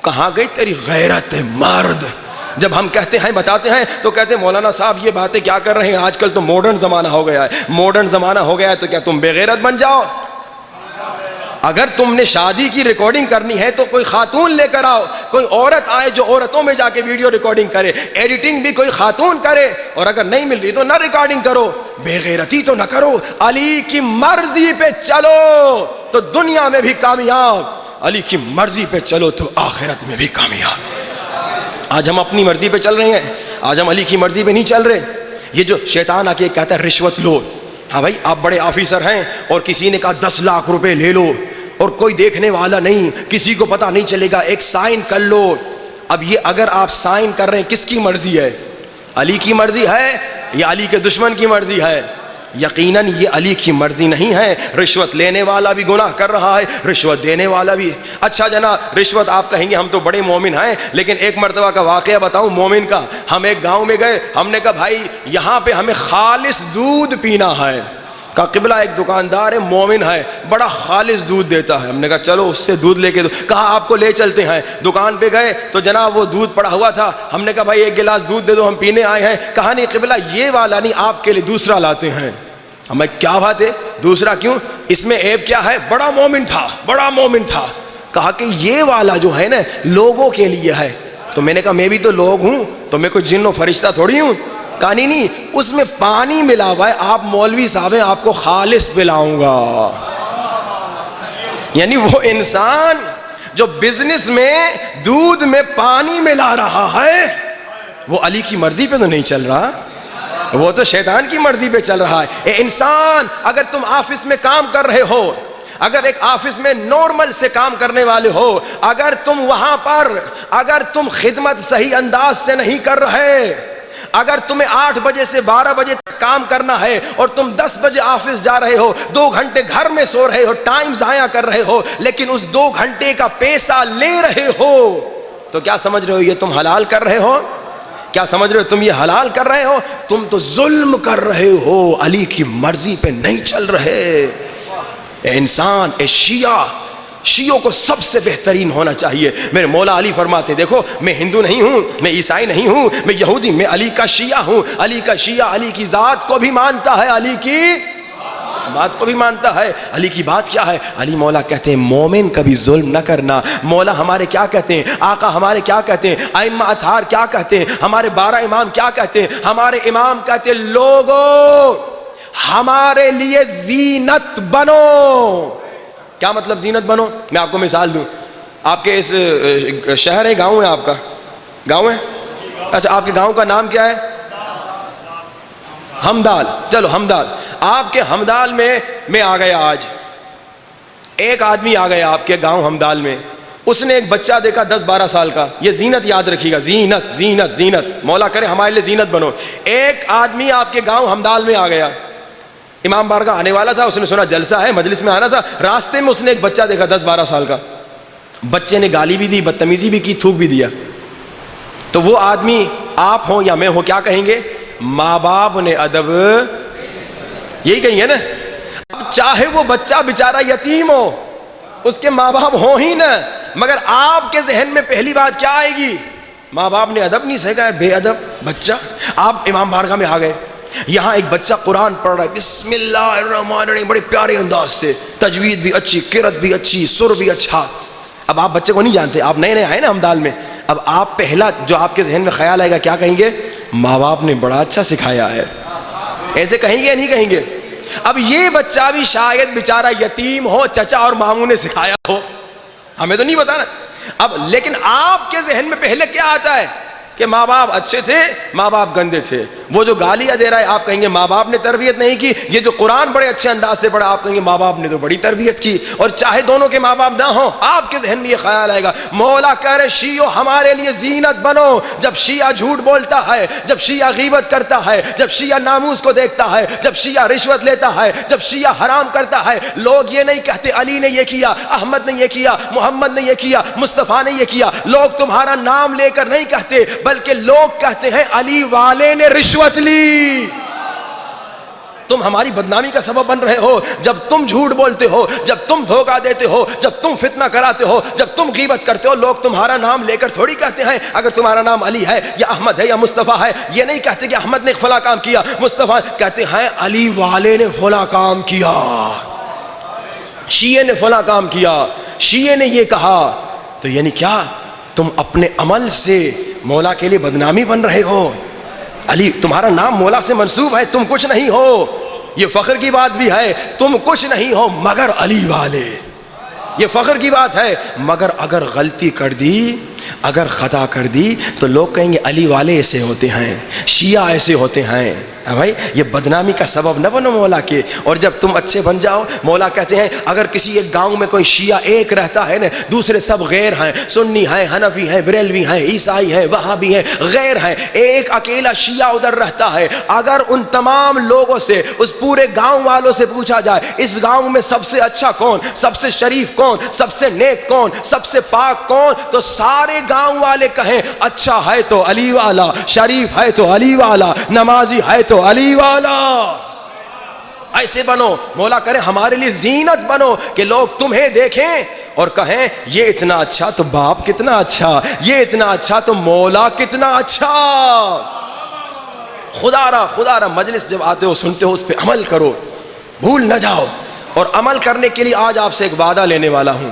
کہاں گئی تیری غیرت مرد؟ جب ہم کہتے ہیں بتاتے ہیں تو کہتے ہیں مولانا صاحب یہ باتیں کیا کر رہے ہیں, آج کل تو ماڈرن زمانہ ہو گیا ہے. ماڈرن زمانہ ہو گیا ہے تو کیا تم بے غیرت بن جاؤ؟ اگر تم نے شادی کی ریکارڈنگ کرنی ہے تو کوئی خاتون لے کر آؤ, کوئی عورت آئے جو عورتوں میں جا کے ویڈیو ریکارڈنگ کرے, ایڈیٹنگ بھی کوئی خاتون کرے, اور اگر نہیں مل رہی تو نہ ریکارڈنگ کرو, بے غیرتی تو نہ کرو. علی کی مرضی پہ چلو تو دنیا میں بھی کامیاب, علی کی مرضی پہ چلو تو آخرت میں بھی کامیاب. آج ہم اپنی مرضی پہ چل رہے ہیں, آج ہم علی کی مرضی پہ نہیں چل رہے. یہ جو شیطان آ کے کہتا ہے رشوت لو, ہاں بھائی آپ بڑے آفیسر ہیں اور کسی نے کہا 10 لاکھ روپے لے لو اور کوئی دیکھنے والا نہیں, کسی کو پتہ نہیں چلے گا, ایک سائن کر لو. اب یہ اگر آپ سائن کر رہے ہیں کس کی مرضی ہے؟ علی کی مرضی ہے یا علی کے دشمن کی مرضی ہے؟ یقیناً یہ علی کی مرضی نہیں ہے. رشوت لینے والا بھی گناہ کر رہا ہے, رشوت دینے والا بھی. اچھا جناب رشوت آپ کہیں گے ہم تو بڑے مومن ہیں, لیکن ایک مرتبہ کا واقعہ بتاؤں مومن کا. ہم ایک گاؤں میں گئے, ہم نے کہا بھائی یہاں پہ ہمیں خالص دودھ پینا ہے. کہا قبلہ ایک دکاندار ہے مومن ہے, بڑا خالص دودھ دیتا ہے. ہم نے کہا چلو اس سے دودھ لے کے دو. کہا آپ کو لے چلتے ہیں. دکان پہ گئے تو جناب وہ دودھ پڑا ہوا تھا. ہم نے کہا بھائی ایک گلاس دودھ دے دو, ہم پینے آئے ہیں. کہا نہیں قبلہ یہ والا نہیں, آپ کے لیے دوسرا لاتے ہیں. ہمیں کیا بات ہے دوسرا کیوں, اس میں عیب کیا ہے؟ بڑا مومن تھا, بڑا مومن تھا. کہا کہ یہ والا جو ہے نا لوگوں کے لیے ہے. تو میں نے کہا میں بھی تو لوگ ہوں, تو میں کوئی جن و فرشتہ تھوڑی ہوں. کہا نہیں اس میں پانی ملا ہوا ہے, آپ مولوی صاحب ہیں آپ کو خالص پلاؤں گا. یعنی وہ انسان جو بزنس میں دودھ میں پانی ملا رہا ہے وہ علی کی مرضی پہ تو نہیں چل رہا, وہ تو شیطان کی مرضی پہ چل رہا ہے. اے انسان اگر تم آفس میں کام کر رہے ہو, اگر ایک آفس میں نارمل سے کام کرنے والے ہو, اگر تم وہاں پر اگر تم خدمت صحیح انداز سے نہیں کر رہے, اگر تمہیں 8 بجے سے 12 بجے تک کام کرنا ہے اور تم 10 بجے آفس جا رہے ہو, 2 گھنٹے گھر میں سو رہے ہو, ٹائم ضائع کر رہے ہو, لیکن اس 2 گھنٹے کا پیسہ لے رہے ہو, تو کیا سمجھ رہے ہو یہ تم حلال کر رہے ہو؟ کیا سمجھ رہے ہو تم یہ حلال کر رہے ہو؟ تم تو ظلم کر رہے ہو, علی کی مرضی پہ نہیں چل رہے. اے انسان, اے شیعوں کو سب سے بہترین ہونا چاہیے. میرے مولا علی فرماتے دیکھو میں ہندو نہیں ہوں, میں عیسائی نہیں ہوں, میں یہودی, میں علی کا شیعہ ہوں. علی کا شیعہ علی کی ذات کو بھی مانتا ہے, علی کی بات کو بھی مانتا ہے. علی کی بات کیا ہے؟ علی مولا کہتے ہیں مومن کبھی ظلم نہ کرنا. مولا ہمارے کیا کہتے ہیں, آقا ہمارے کیا کہتے ہیں, ائمہ اطہار کیا کہتے ہیں, ہمارے 12 امام کیا کہتے ہیں؟ ہمارے امام کہتے ہیں لوگوں ہمارے لیے زینت بنو. کیا مطلب زینت بنو؟ میں آپ کو مثال دوں. آپ کے اس شہر ہے, گاؤں ہے, آپ کا گاؤں ہے, اچھا آپ کے گاؤں کا نام کیا ہے؟ ہمدال. چلو ہمدال, آپ کے ہمدال میں آ گیا. آج ایک آدمی آ گیا آپ کے گاؤں ہمدال میں, اس نے ایک بچہ دیکھا 10-12 سال کا. یہ زینت یاد رکھیے گا, زینت زینت زینت, مولا کرے ہمارے لیے زینت بنو. ایک آدمی آپ کے گاؤں ہمدال میں آ گیا, امام بارگاہ آنے والا تھا, اس نے سنا جلسہ ہے, مجلس میں آنا تھا. راستے میں اس نے ایک بچہ دیکھا 10-12 سال کا. بچے نے گالی بھی دی, بدتمیزی بھی کی, تھوک بھی دیا. تو وہ آدمی آپ ہوں یا میں ہوں کیا کہیں گے؟ ماں باپ نے ادب, یہی کہیں گے نا. اب چاہے وہ بچہ بیچارہ یتیم ہو, اس کے ماں باپ ہوں ہی نا, مگر آپ کے ذہن میں پہلی بات کیا آئے گی؟ ماں باپ نے ادب نہیں سیکھا ہے, بے ادب بچہ. آپ امام بارگاہ میں آ گئے, یہاں ایک بچہ قرآن پڑھ رہا ہے, بسم اللہ الرحمن الرحیم, بڑے پیارے انداز سے, تجوید بھی اچھی, قرات بھی اچھی, سر بھی اچھا. اب آپ بچے کو نہیں جانتے, آپ نئے نئے آئے نا ہمدال میں. اب آپ پہلا جو آپ کے ذہن میں خیال آئے گا کیا کہیں گے؟ ماں باپ نے بڑا اچھا سکھایا ہے. ایسے کہیں گے یا نہیں کہیں گے؟ اب یہ بچہ بھی شاید بیچارہ یتیم ہو, چچا اور ماموں نے سکھایا ہو, ہمیں تو نہیں پتا نا. اب لیکن آپ کے ذہن میں پہلے کیا آتا ہے کہ ماں باپ اچھے تھے, ماں باپ گندے تھے. وہ جو گالیاں دے رہا ہے آپ کہیں گے ماں باپ نے تربیت نہیں کی، یہ جو قرآن بڑے اچھے انداز سے پڑھا آپ کہیں گے ماں باپ نے تو بڑی تربیت کی۔ اور چاہے دونوں کے ماں باپ نہ ہوں، آپ کے ذہن میں یہ خیال آئے گا مولا کہہ رہے شیعو ہمارے لیے زینت بنو۔ جب شیعہ جھوٹ بولتا ہے، جب شیعہ غیبت کرتا ہے، جب شیعہ ناموس کو دیکھتا ہے، جب شیعہ رشوت لیتا ہے، جب شیعہ حرام کرتا ہے، لوگ یہ نہیں کہتے علی نے یہ کیا، احمد نے یہ کیا، محمد نے یہ کیا، مصطفیٰ نے یہ کیا۔ لوگ تمہارا نام لے کر نہیں کہتے، بلکہ لوگ کہتے ہیں علی والے نے رشوت لی۔ تم ہماری بدنامی کا سبب بن رہے ہو جب تم جھوٹ بولتے ہو، جب تم دھوکہ دیتے ہو، جب تم فتنہ کراتے ہو، جب تم غیبت کرتے ہو۔ لوگ تمہارا نام لے کر تھوڑی کہتے ہیں اگر تمہارا نام علی ہے یا احمد ہے یا مصطفیٰ ہے، یہ نہیں کہتے کہ احمد نے فلاں کام کیا، مصطفیٰ، کہتے ہیں علی والے نے فلاں کام کیا، شیعہ نے فلاں کام کیا، شیعہ نے یہ کہا۔ تو یعنی کیا تم اپنے عمل سے مولا کے لیے بدنامی بن رہے ہو؟ علی تمہارا نام مولا سے منسوب ہے، تم کچھ نہیں ہو، یہ فخر کی بات بھی ہے، تم کچھ نہیں ہو مگر علی والے، یہ فخر کی بات ہے۔ مگر اگر غلطی کر دی، اگر خطا کر دی تو لوگ کہیں گے علی والے ایسے ہوتے ہیں، شیعہ ایسے ہوتے ہیں۔ بھائی یہ بدنامی کا سبب نہ بنو مولا کے۔ اور جب تم اچھے بن جاؤ، مولا کہتے ہیں اگر کسی ایک گاؤں میں کوئی شیعہ ایک رہتا ہے نا، دوسرے سب غیر ہیں، سنی ہیں، حنفی ہیں، بریلوی ہیں، عیسائی ہیں، وہابی ہیں، غیر ہیں، ایک اکیلا شیعہ ادھر رہتا ہے، اگر ان تمام لوگوں سے، اس پورے گاؤں والوں سے پوچھا جائے اس گاؤں میں سب سے اچھا کون، سب سے شریف کون، سب سے نیک کون، سب سے پاک کون، تو سارے گاؤں والے کہیں اچھا ہے تو علی والا، شریف ہے تو علی والا، نمازی ہے تو علی والا۔ ایسے بنو، مولا کرے ہمارے لیے زینت بنو کہ لوگ تمہیں دیکھیں اور کہیں یہ اتنا اچھا تو باپ کتنا اچھا، یہ اتنا اچھا تو مولا کتنا اچھا۔ خدا را مجلس جب آتے ہو سنتے ہو اس پہ عمل کرو، بھول نہ جاؤ۔ اور عمل کرنے کے لیے آج آپ سے ایک وعدہ لینے والا ہوں۔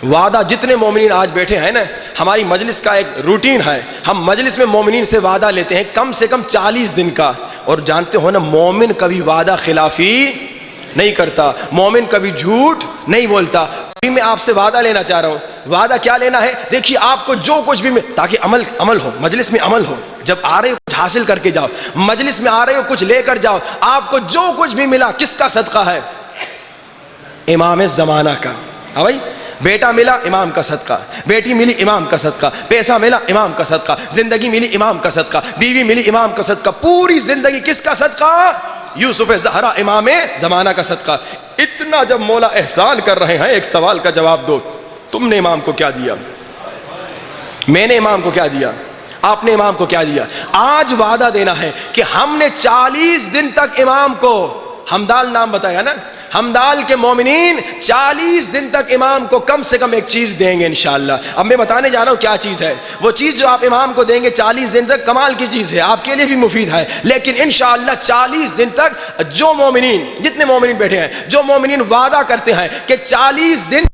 وعدہ جتنے مومنین آج بیٹھے ہیں نا، ہماری مجلس کا ایک روٹین ہے، ہم مجلس میں مومنین سے وعدہ لیتے ہیں کم سے کم 40 دن کا۔ اور جانتے ہو نا مومن کبھی وعدہ خلافی نہیں کرتا، مومن کبھی جھوٹ نہیں بولتا۔ ابھی میں آپ سے وعدہ لینا چاہ رہا ہوں۔ وعدہ کیا لینا ہے؟ دیکھیے آپ کو جو کچھ بھی تاکہ عمل ہو، مجلس میں عمل ہو، جب آ رہے ہو کچھ حاصل کر کے جاؤ، مجلس میں آ رہے ہو کچھ لے کر جاؤ۔ آپ کو جو کچھ بھی ملا کس کا صدقہ ہے؟ امام زمانہ کا۔ بھائی بیٹا ملا امام کا صدقہ، بیٹی ملی امام کا صدقہ، پیسہ ملا امام کا صدقہ، زندگی ملی امام کا صدقہ، بیوی ملی امام کا صدقہ، پوری زندگی کس کا صدقہ؟ یوسف زہرا امام زمانہ کا صدقہ۔ اتنا جب مولا احسان کر رہے ہیں، ایک سوال کا جواب دو، تم نے امام کو کیا دیا؟ میں نے امام کو کیا دیا؟ آپ نے امام کو کیا دیا؟ آج وعدہ دینا ہے کہ ہم نے 40 دن تک امام کو، ہمدال نام بتایا نا، ہمدال کے مومنین 40 دن تک امام کو کم سے کم ایک چیز دیں گے انشاءاللہ۔ اب میں بتانے جا رہا ہوں کیا چیز ہے وہ چیز جو آپ امام کو دیں گے 40 دن تک، کمال کی چیز ہے، آپ کے لیے بھی مفید ہے، لیکن انشاءاللہ 40 دن تک جو مومنین، جتنے مومنین بیٹھے ہیں، جو مومنین وعدہ کرتے ہیں کہ 40 دن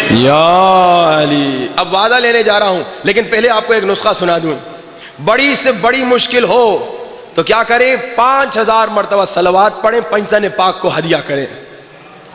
یا علی۔ اب وعدہ لینے جا رہا ہوں، لیکن پہلے آپ کو ایک نسخہ سنا دوں۔ بڑی سے بڑی مشکل ہو تو کیا کریں؟ 5000 مرتبہ صلوات پڑھیں، پنجتن پاک کو ہدیہ کریں۔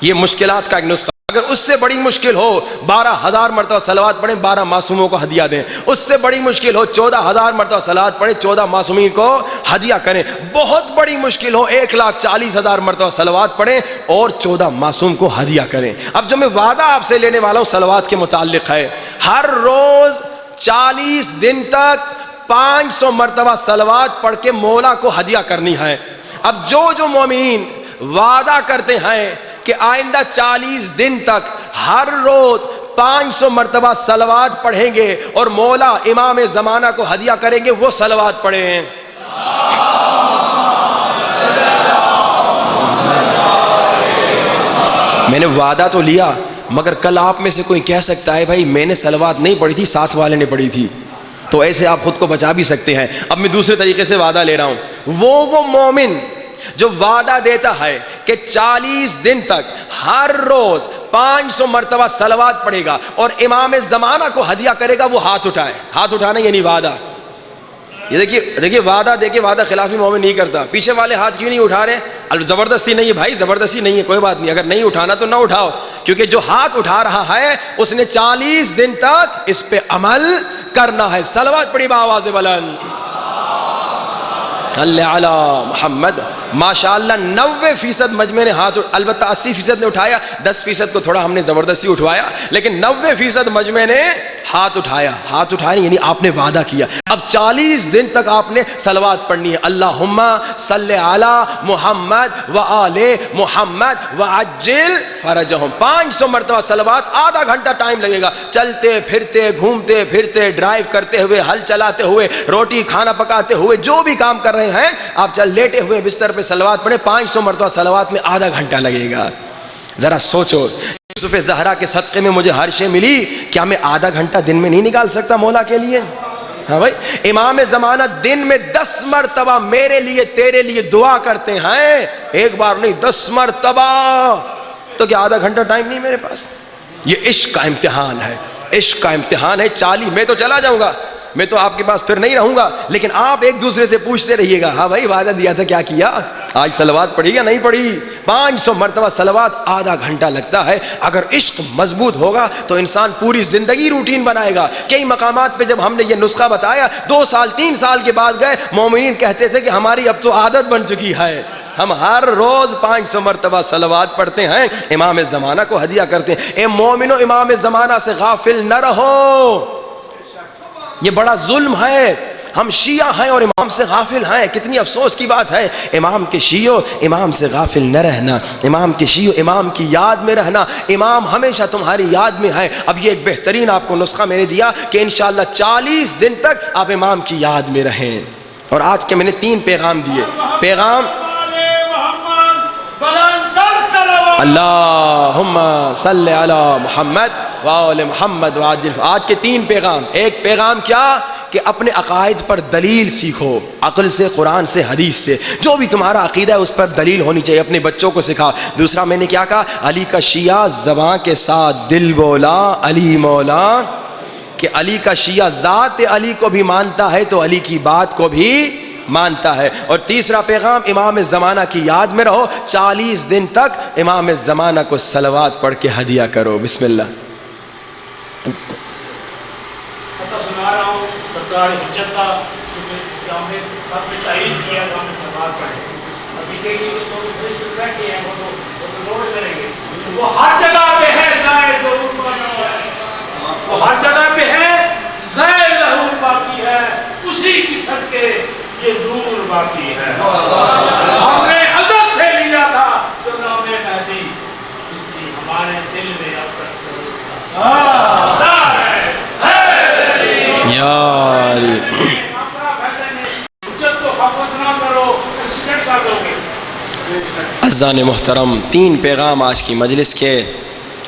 یہ مشکلات کا ایک نسخہ۔ اگر اس سے بڑی مشکل ہو 12000 مرتبہ صلوات پڑھیں، 12 معصوموں کو ہدیہ دیں۔ اس سے بڑی مشکل ہو 14000 مرتبہ صلوات پڑھیں، 14 معصومین کو ہدیہ کریں۔ بہت بڑی مشکل ہو 1,40,000 مرتبہ صلوات پڑھیں اور 14 معصوم کو ہدیہ کریں۔ اب جو میں وعدہ آپ سے لینے والا ہوں صلوات کے متعلق ہے، ہر روز 40 دن تک 500 مرتبہ صلوات پڑھ کے مولا کو ہدیہ کرنی ہے۔ اب جو مومنین وعدہ کرتے ہیں کہ آئندہ 40 دن تک ہر روز 500 مرتبہ صلوات پڑھیں گے اور مولا امام زمانہ کو ہدیہ کریں گے، وہ صلوات پڑھیں۔ میں نے وعدہ تو لیا، مگر کل آپ میں سے کوئی کہہ سکتا ہے بھائی میں نے صلوات نہیں پڑھی تھی، ساتھ والے نے پڑھی تھی۔ تو ایسے آپ خود کو بچا بھی سکتے ہیں. اب میں دوسرے طریقے سے وعدہ لے رہا ہوں. وہ مومن جو وعدہ دیتا ہے کہ 40 دن تک ہر روز 500 مرتبہ صلوات پڑھے گا اور امام زمانہ کو ہدیہ کرے گا, وہ ہاتھ اٹھائے. ہاتھ اٹھانا یعنی وعدہ. یہ دیکھیے وعدہ دے کے وعدہ خلافی مومن نہیں کرتا. پیچھے والے ہاتھ کیوں نہیں اٹھا رہے؟ زبردستی نہیں ہے بھائی, زبردستی نہیں ہے, کوئی بات نہیں. اگر نہیں اٹھانا تو نہ اٹھاؤ, کیونکہ جو ہاتھ اٹھا رہا ہے اس نے 40 دن تک اس پہ عمل کرنا ہے. صلوات پڑھی بآواز بلند. صلی علی محمد. ماشاءاللہ 90% مجمع نے ہاتھ, البتہ 80% نے اٹھایا, 10% کو تھوڑا ہم نے زبردستی اٹھوایا, لیکن 90% مجمع نے ہاتھ اٹھایا. ہاتھ اٹھایا یعنی آپ نے وعدہ کیا. اب 40 دن تک آپ نے صلوات پڑھنی ہے. اللہم صلی علی محمد و آل محمد وعجل فرجہم. 500 مرتبہ صلوات. آدھا گھنٹہ ٹائم لگے گا. چلتے پھرتے, گھومتے پھرتے, ڈرائیو کرتے ہوئے, ہل چلاتے ہوئے, روٹی کھانا پکاتے ہوئے, جو بھی کام کر رہے ہیں آپ, لیٹے ہوئے بستر پہ صلوات پڑھیں. 500 مرتبہ صلوات میں آدھا گھنٹہ لگے گا. ذرا سوچو, یوسف زہرا کے صدقے میں مجھے ہر شے ملی, کیا میں آدھا گھنٹہ دن میں نہیں نکال سکتا مولا کے لیے؟ ہاں بھائی. امام زمانہ دن میں 10 مرتبہ میرے لیے تیرے لیے دعا کرتے ہیں. ایک بار نہیں, 10 مرتبہ. تو کیا آدھا گھنٹہ ٹائم نہیں میرے پاس؟ یہ عشق کا امتحان ہے, عشق کا امتحان ہے. 40 میں تو چلا جاؤں گا, میں تو آپ کے پاس پھر نہیں رہوں گا, لیکن آپ ایک دوسرے سے پوچھتے رہیے گا, ہاں بھائی وعدہ دیا تھا, کیا کیا؟ آج صلوات پڑھی یا نہیں پڑھی؟ 500 مرتبہ صلوات, آدھا گھنٹہ لگتا ہے. اگر عشق مضبوط ہوگا تو انسان پوری زندگی روٹین بنائے گا. کئی مقامات پہ جب ہم نے یہ نسخہ بتایا, 2 سال 3 سال کے بعد گئے, مومنین کہتے تھے کہ ہماری اب تو عادت بن چکی ہے, ہم ہر روز 500 مرتبہ صلوات پڑھتے ہیں, امام زمانہ کو ہدیہ کرتے ہیں. اے مومنو, امام زمانہ سے غافل نہ رہو, یہ بڑا ظلم ہے. ہم شیعہ ہیں اور امام سے غافل ہیں, کتنی افسوس کی بات ہے. امام کے شیعوں, امام سے غافل نہ رہنا. امام کے شیعوں, امام کی یاد میں رہنا. امام ہمیشہ تمہاری یاد میں ہے. اب یہ ایک بہترین آپ کو نسخہ میں نے دیا کہ انشاءاللہ 40 دن تک آپ امام کی یاد میں رہیں. اور آج کے میں نے 3 پیغام دیے. پیغام اللہم صلی علی محمد وآل محمد وعجل. آج کے 3 پیغام. ایک پیغام کیا کہ اپنے عقائد پر دلیل سیکھو, عقل سے, قرآن سے, حدیث سے. جو بھی تمہارا عقیدہ ہے اس پر دلیل ہونی چاہیے, اپنے بچوں کو سکھا. دوسرا میں نے کیا کہا, علی کا شیعہ زباں کے ساتھ دل بولا علی مولا, کہ علی کا شیعہ ذات علی کو بھی مانتا ہے تو علی کی بات کو بھی مانتا ہے. اور تیسرا پیغام, امام زمانہ کی یاد میں رہو. 40 دن تک امام زمانہ کو صلوات پڑھ کے ہدیہ کرو. بسم اللہ. سنا رہا ہوں سرکار حجت کا جو ہم نے سب نے تعین کیا تو ہم نے صلوات پڑھی. ابھی دیکھیے تو فرشتے بیٹھے ہیں, وہ تو نوٹ کریں گے. وہ ہر جگہ پہ ہے زائد ظہور باقی ہے, وہ ہر جگہ پہ ہے زائد ظہور باقی ہے. اسی کی صدقے یہ نور باقی ہے. ہم نے حضرت سے لیا تھا جو نام مہدی, اس لیے ہمارے دل میں اب تک ضرور یا علی. اذان محترم, 3 پیغام آج کی مجلس کے.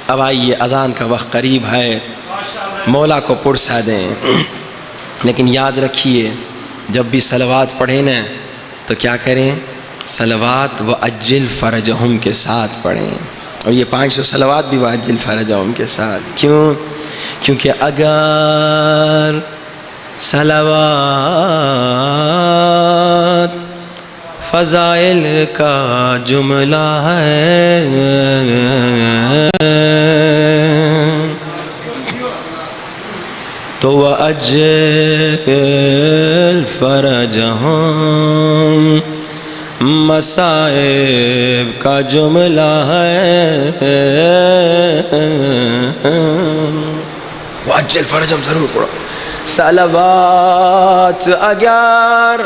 اب آئیے, اذان کا وقت قریب ہے, مولا کو پرسا دیں. لیکن یاد رکھیے, جب بھی صلوات پڑھیں نا تو کیا کریں, صلوات وعجل فرجہم کے ساتھ پڑھیں. اور یہ 500 صلوات بھی وعجل فرجہم کے ساتھ. کیوں؟ کیونکہ اگر صلوات فضائل کا جملہ ہے تو وَأَجِّلْ فَرَجَهُمْ مصائب کا جملہ ہے. وَأَجِّلْ فَرَجَهُمْ ضرور پڑھو. صلوات اگر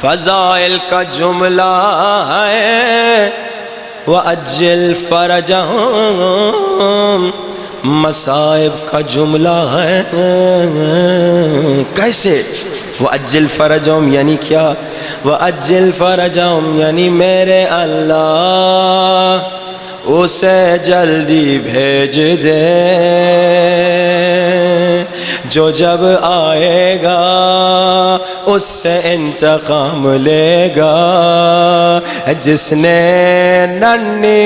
فضائل کا جملہ ہے, وَأَجِّلْ فَرَجَهُمْ مصائب کا جملہ ہے. کیسے؟ وَأَجِّلْ فَرَجَهُمْ یعنی کیا؟ وَأَجِّلْ فَرَجَهُمْ یعنی میرے اللہ اسے جلدی بھیج دے جو جب آئے گا اس سے انتقام لے گا، جس نے ننھی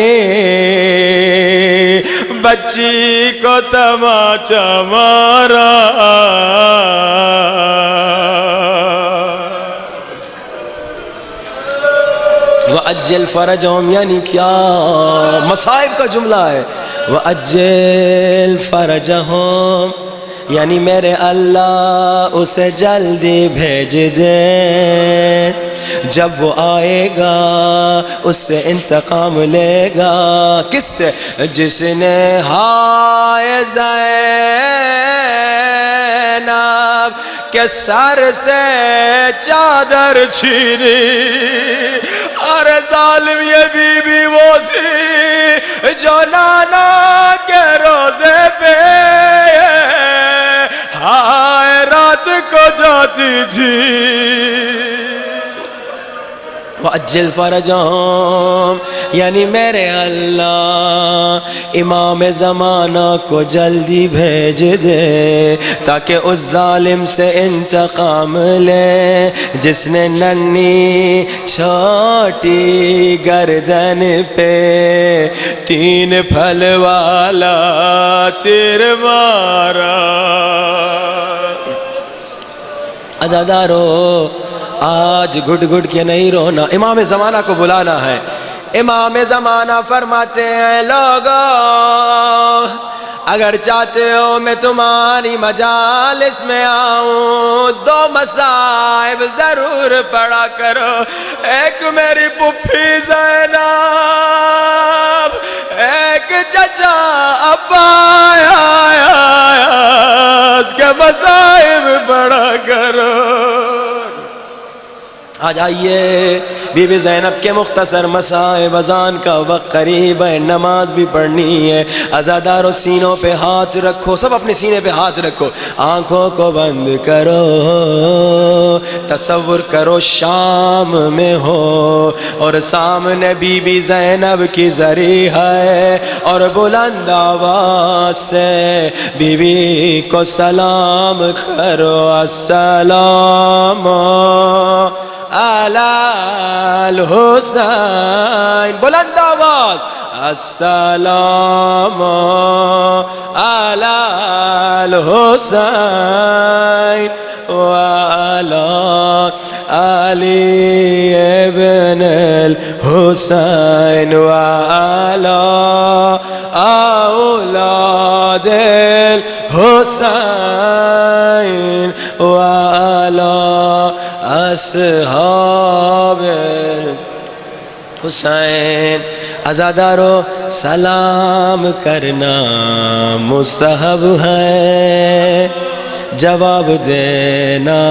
بچی کو تماچا مارا، وَأَجِّلْ فَرَجَهُمْ، یعنی کیا مصائب کا جملہ ہے، وَأَجِّلْ فَرَجَهُمْ، یعنی میرے اللہ اسے جلدی بھیج دے، جب وہ آئے گا اس سے انتقام لے گا، کس سے؟ جس نے ہائے زینب کے سر سے چادر چھینی، اور ظالم یہ بی بی وہ تھی جو نانا کے روزے پہ ہائے رات کو جاتی تھی، وَأَجِّلْ فَرَجَهُمْ، یعنی میرے اللہ امام زمانہ کو جلدی بھیج دے تاکہ اس ظالم سے انتقام لے جس نے ننھی چھوٹی گردن پہ 3 پھل والا تیر مارا۔ عزادارو، آج گھٹ گھٹ کے نہیں رونا، امام زمانہ کو بلانا ہے۔ امام زمانہ فرماتے ہیں لوگو اگر چاہتے ہو میں تمہاری مجالس میں آؤں 2 مصائب ضرور پڑھا کرو، ایک میری پھپھی زینب، ایک چچا عباس کے مصائب پڑھا کرو۔ آج آئیے بی بی زینب کے مختصر مصائب، اذان کا وقت قریب ہے، نماز بھی پڑھنی ہے۔ عزادارو سینوں پہ ہاتھ رکھو، سب اپنے سینے پہ ہاتھ رکھو، آنکھوں کو بند کرو، تصور کرو شام میں ہو اور سامنے بی بی زینب کی زری ہے اور بلند آواز سے بی بی کو سلام کرو، السلام علی الحسین، بلند آواز، السلام علی الحسین وعلی علی ابن الحسین وعلی اولاد الحسین وعلی اصحاب حسین۔ عزادارو، سلام کرنا مستحب ہے، جواب دینا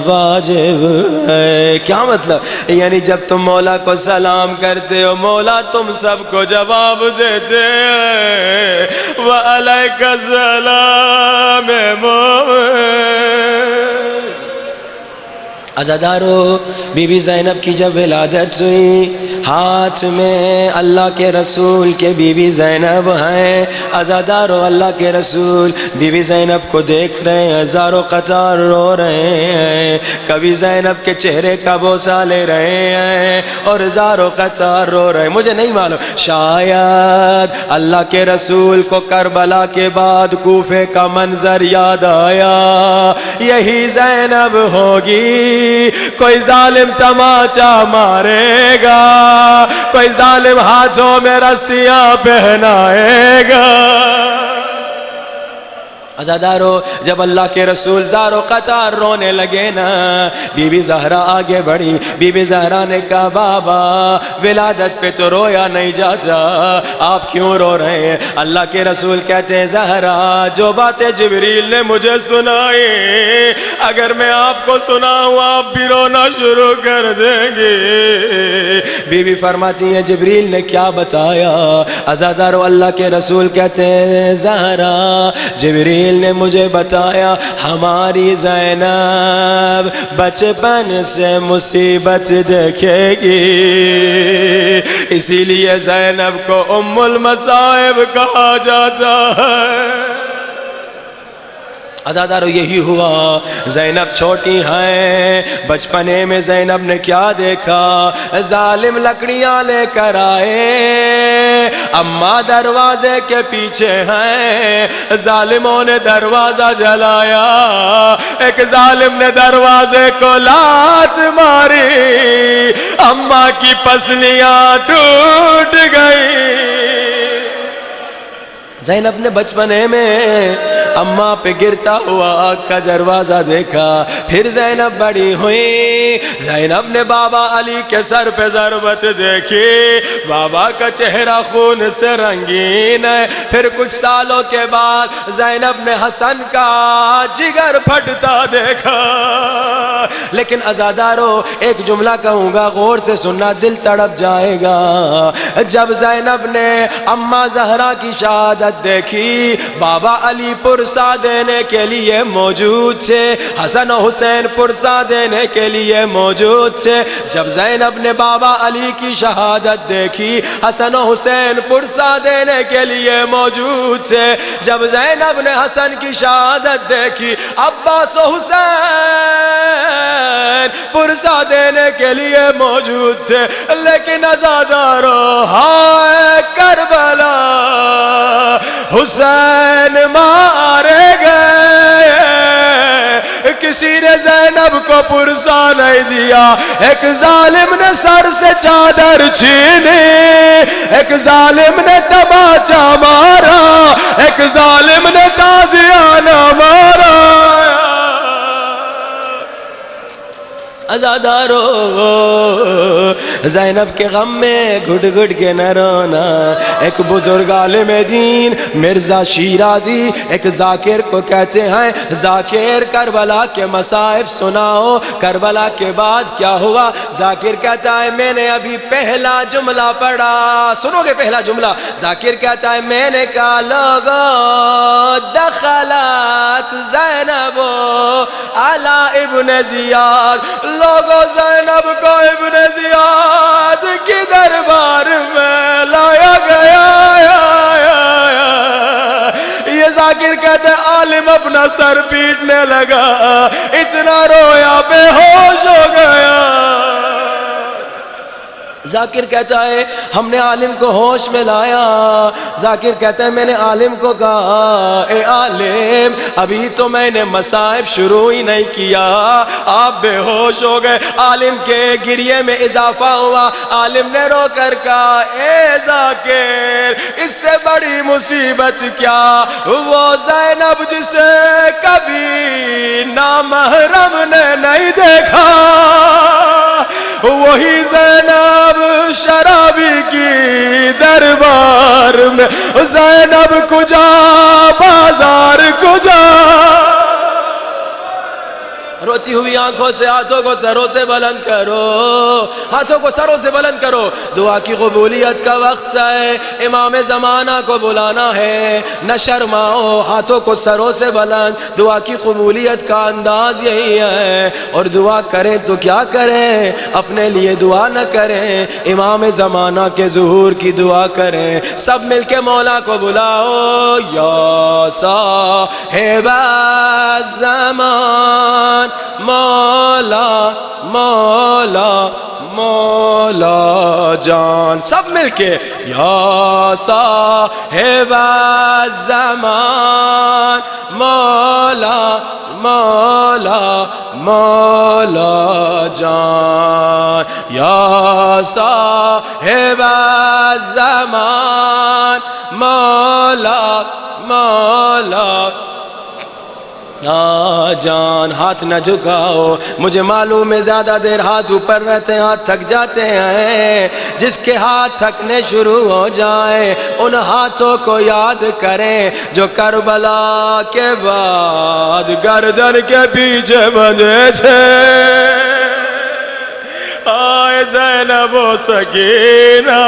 واجب ہے۔ کیا مطلب؟ یعنی جب تم مولا کو سلام کرتے ہو مولا تم سب کو جواب دیتے ہیں، وَعَلَيْكَ السَّلَامِ مومن۔ عزادارو، بی بی زینب کی جب ولادت ہوئی، ہاتھ میں اللہ کے رسول کے بی بی زینب ہیں۔ عزادارو، اللہ کے رسول بی بی زینب کو دیکھ رہے ہیں، ہزاروں قطار رو رہے ہیں، کبھی زینب کے چہرے کا بوسہ لے رہے ہیں اور ہزاروں قطار رو رہے ہیں۔ مجھے نہیں معلوم، شاید اللہ کے رسول کو کربلا کے بعد کوفے کا منظر یاد آیا، یہی زینب ہوگی، کوئی ظالم تماچا مارے گا، کوئی ظالم ہاتھوں میں رسیاں پہنائے گا۔ عزادارو، جب اللہ کے رسول زارو قطار رونے لگے نا، بی بی زہرا آگے بڑھی، بی بی زہرا نے کہا بابا ولادت پہ تو رویا نہیں جاتا، آپ کیوں رو رہے ہیں؟ اللہ کے رسول کہتے ہیں زہرا جو باتیں جبریل نے مجھے سنائی اگر میں آپ کو سناؤں آپ بھی رونا شروع کر دیں گے۔ بی بی فرماتی ہیں جبریل نے کیا بتایا؟ عزادارو، اللہ کے رسول کہتے ہیں زہرا جبریل نے مجھے بتایا ہماری زینب بچپن سے مصیبت دیکھے گی، اسی لیے زینب کو ام المصائب کہا جاتا ہے۔ عزادارو یہی ہوا، زینب چھوٹی ہیں، بچپنے میں زینب نے کیا دیکھا، ظالم لکڑیاں لے کر آئے، اماں دروازے کے پیچھے ہیں، ظالموں نے دروازہ جلایا، ایک ظالم نے دروازے کو لات ماری، اماں کی پسلیاں ٹوٹ گئی۔ زینب نے بچپنے میں اماں پہ گرتا ہوا آگ کا دروازہ دیکھا، پھر زینب بڑی ہوئی، زینب نے بابا علی کے سر پہ ضربت دیکھی، بابا کا چہرہ خون سے رنگین ہے، پھر کچھ سالوں کے بعد زینب نے حسن کا جگر پھٹتا دیکھا۔ لیکن عزادارو ایک جملہ کہوں گا، غور سے سننا، دل تڑپ جائے گا۔ جب زینب نے اماں زہرا کی شہادت دیکھی، بابا علی پرسا دینے کے لیے موجود تھے، حسن و حسین پرسا دینے کے لیے موجود تھے۔ جب زینب نے بابا علی کی شہادت دیکھی، حسن و حسین پرسا دینے کے لیے موجود تھے۔ جب زینب نے حسن کی شہادت دیکھی، عباس و حسین پرسا دینے کے لیے موجود تھے۔ لیکن عزادارو ہائے کربلا، حسین مارے گئے، کسی نے زینب کو پرسا نہیں دیا، ایک ظالم نے سر سے چادر چھینی، ایک ظالم نے تماچا مارا، ایک ظالم نے تازیانہ مارا۔ عزادارو زینب کے غم میں گھٹ گھٹ کے نہ رونا۔ ایک بزرگ عالم دین مرزا شیرازی ایک ذاکر کو کہتے ہیں، ذاکر کربلا کے مصائب سناؤ، کربلا کے بعد کیا ہوا؟ ذاکر کہتا ہے میں نے ابھی پہلا جملہ پڑھا، سنو گے پہلا جملہ؟ ذاکر کہتا ہے میں نے کہا لوگو دخلت زینب علی ابن زیاد، لوگو زینب کو ابن زیاد کی دربار میں لایا گیا۔ یہ ذاکر کہتے ہیں عالم اپنا سر پیٹنے لگا، اتنا رویا بے ہوش ہو گیا۔ ذاکر کہتا ہے ہم نے عالم کو ہوش میں لایا۔ ذاکر کہتا ہے میں نے عالم کو کہا اے عالم ابھی تو میں نے مصائب شروع ہی نہیں کیا، آپ بے ہوش ہو گئے۔ عالم کے گریے میں اضافہ ہوا، عالم نے رو کر کہا اے ذاکر اس سے بڑی مصیبت کیا، وہ زینب جسے کبھی نامحرم نے نہیں دیکھا، وہی زینب شرابی کی دربار میں، زینب کجا بازار کجا۔ روتی ہوئی آنکھوں سے ہاتھوں کو سروں سے بلند کرو، ہاتھوں کو سروں سے بلند کرو، دعا کی قبولیت کا وقت ہے، امام زمانہ کو بلانا ہے، نہ شرماؤ، ہاتھوں کو سروں سے بلند۔ دعا کی قبولیت کا انداز یہی ہے، اور دعا کریں تو کیا کریں، اپنے لیے دعا نہ کریں، امام زمانہ کے ظہور کی دعا کریں۔ سب مل کے مولا کو بلاؤ، یا صاحب الزمان مولا مولا مولا جان، سب مل کے یا صاحب الزمان مولا مولا مولا جان، یا صاحب الزمان مولا مولا جان۔ ہاتھ نہ جھکاؤ، مجھے معلوم ہے زیادہ دیر ہاتھ اوپر رہتے ہیں ہاتھ تھک جاتے ہیں، جس کے ہاتھ تھکنے شروع ہو جائیں ان ہاتھوں کو یاد کریں جو کربلا کے بعد گردن کے پیچھے بندھے تھے۔ آئے زینب و سکینہ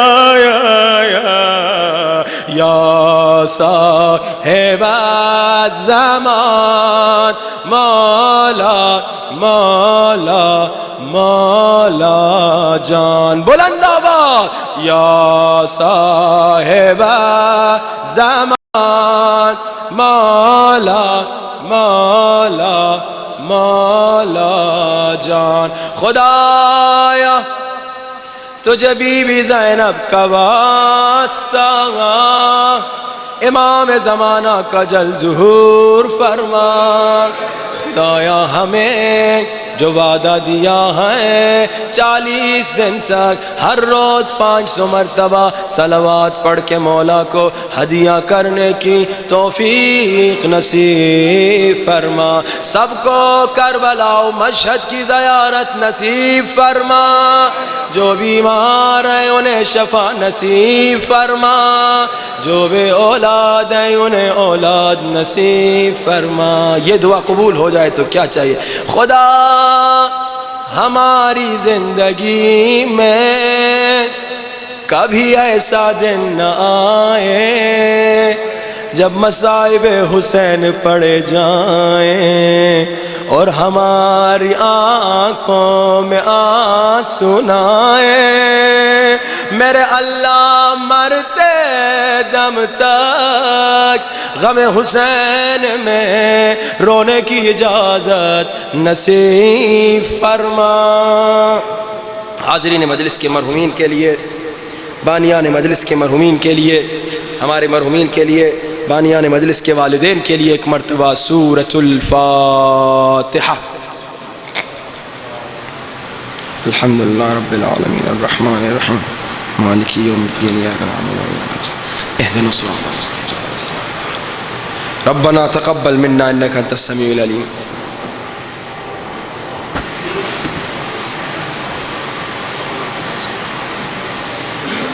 یا صاحب الزمان مولا مولا مولا جان، بلند آواز یا صاحب الزمان مولا مولا مولا جان. خدایا تجھے بی بی زینب کا واسطہ امام زمانہ کا جل ظہور فرما. خدایا ہمیں جو وعدہ دیا ہے 40 دن تک ہر روز 500 مرتبہ صلوات پڑھ کے مولا کو ہدیہ کرنے کی توفیق نصیب فرما. سب کو کربلا و مشہد کی زیارت نصیب فرما. جو بیمار ہیں انہیں شفا نصیب فرما. جو بے اولاد ہیں انہیں اولاد نصیب فرما. یہ دعا قبول ہو جائے تو کیا چاہیے. خدا ہماری زندگی میں کبھی ایسا دن نہ آئے جب مصائب حسین پڑے جائیں اور ہماری آنکھوں میں آنسو نہ آئے. میرے اللہ مرتے دم تک غم حسین میں رونے کی اجازت نصیب فرما. حاضرین مجلس کے مرحومین کے لیے، بانیان مجلس کے مرحومین کے لیے، ہمارے مرحومین کے لیے، بانیان مجلس کے والدین کے لیے ایک مرتبہ سورۃ الفاتحہ. الحمدللہ رب العالمین الرحمن الرحیم مالک یوم الدین ایاک نعبد و ایاک نستعین اهدنا الصراط المستقیم. ربنا تقبل منا انك انت السميع العليم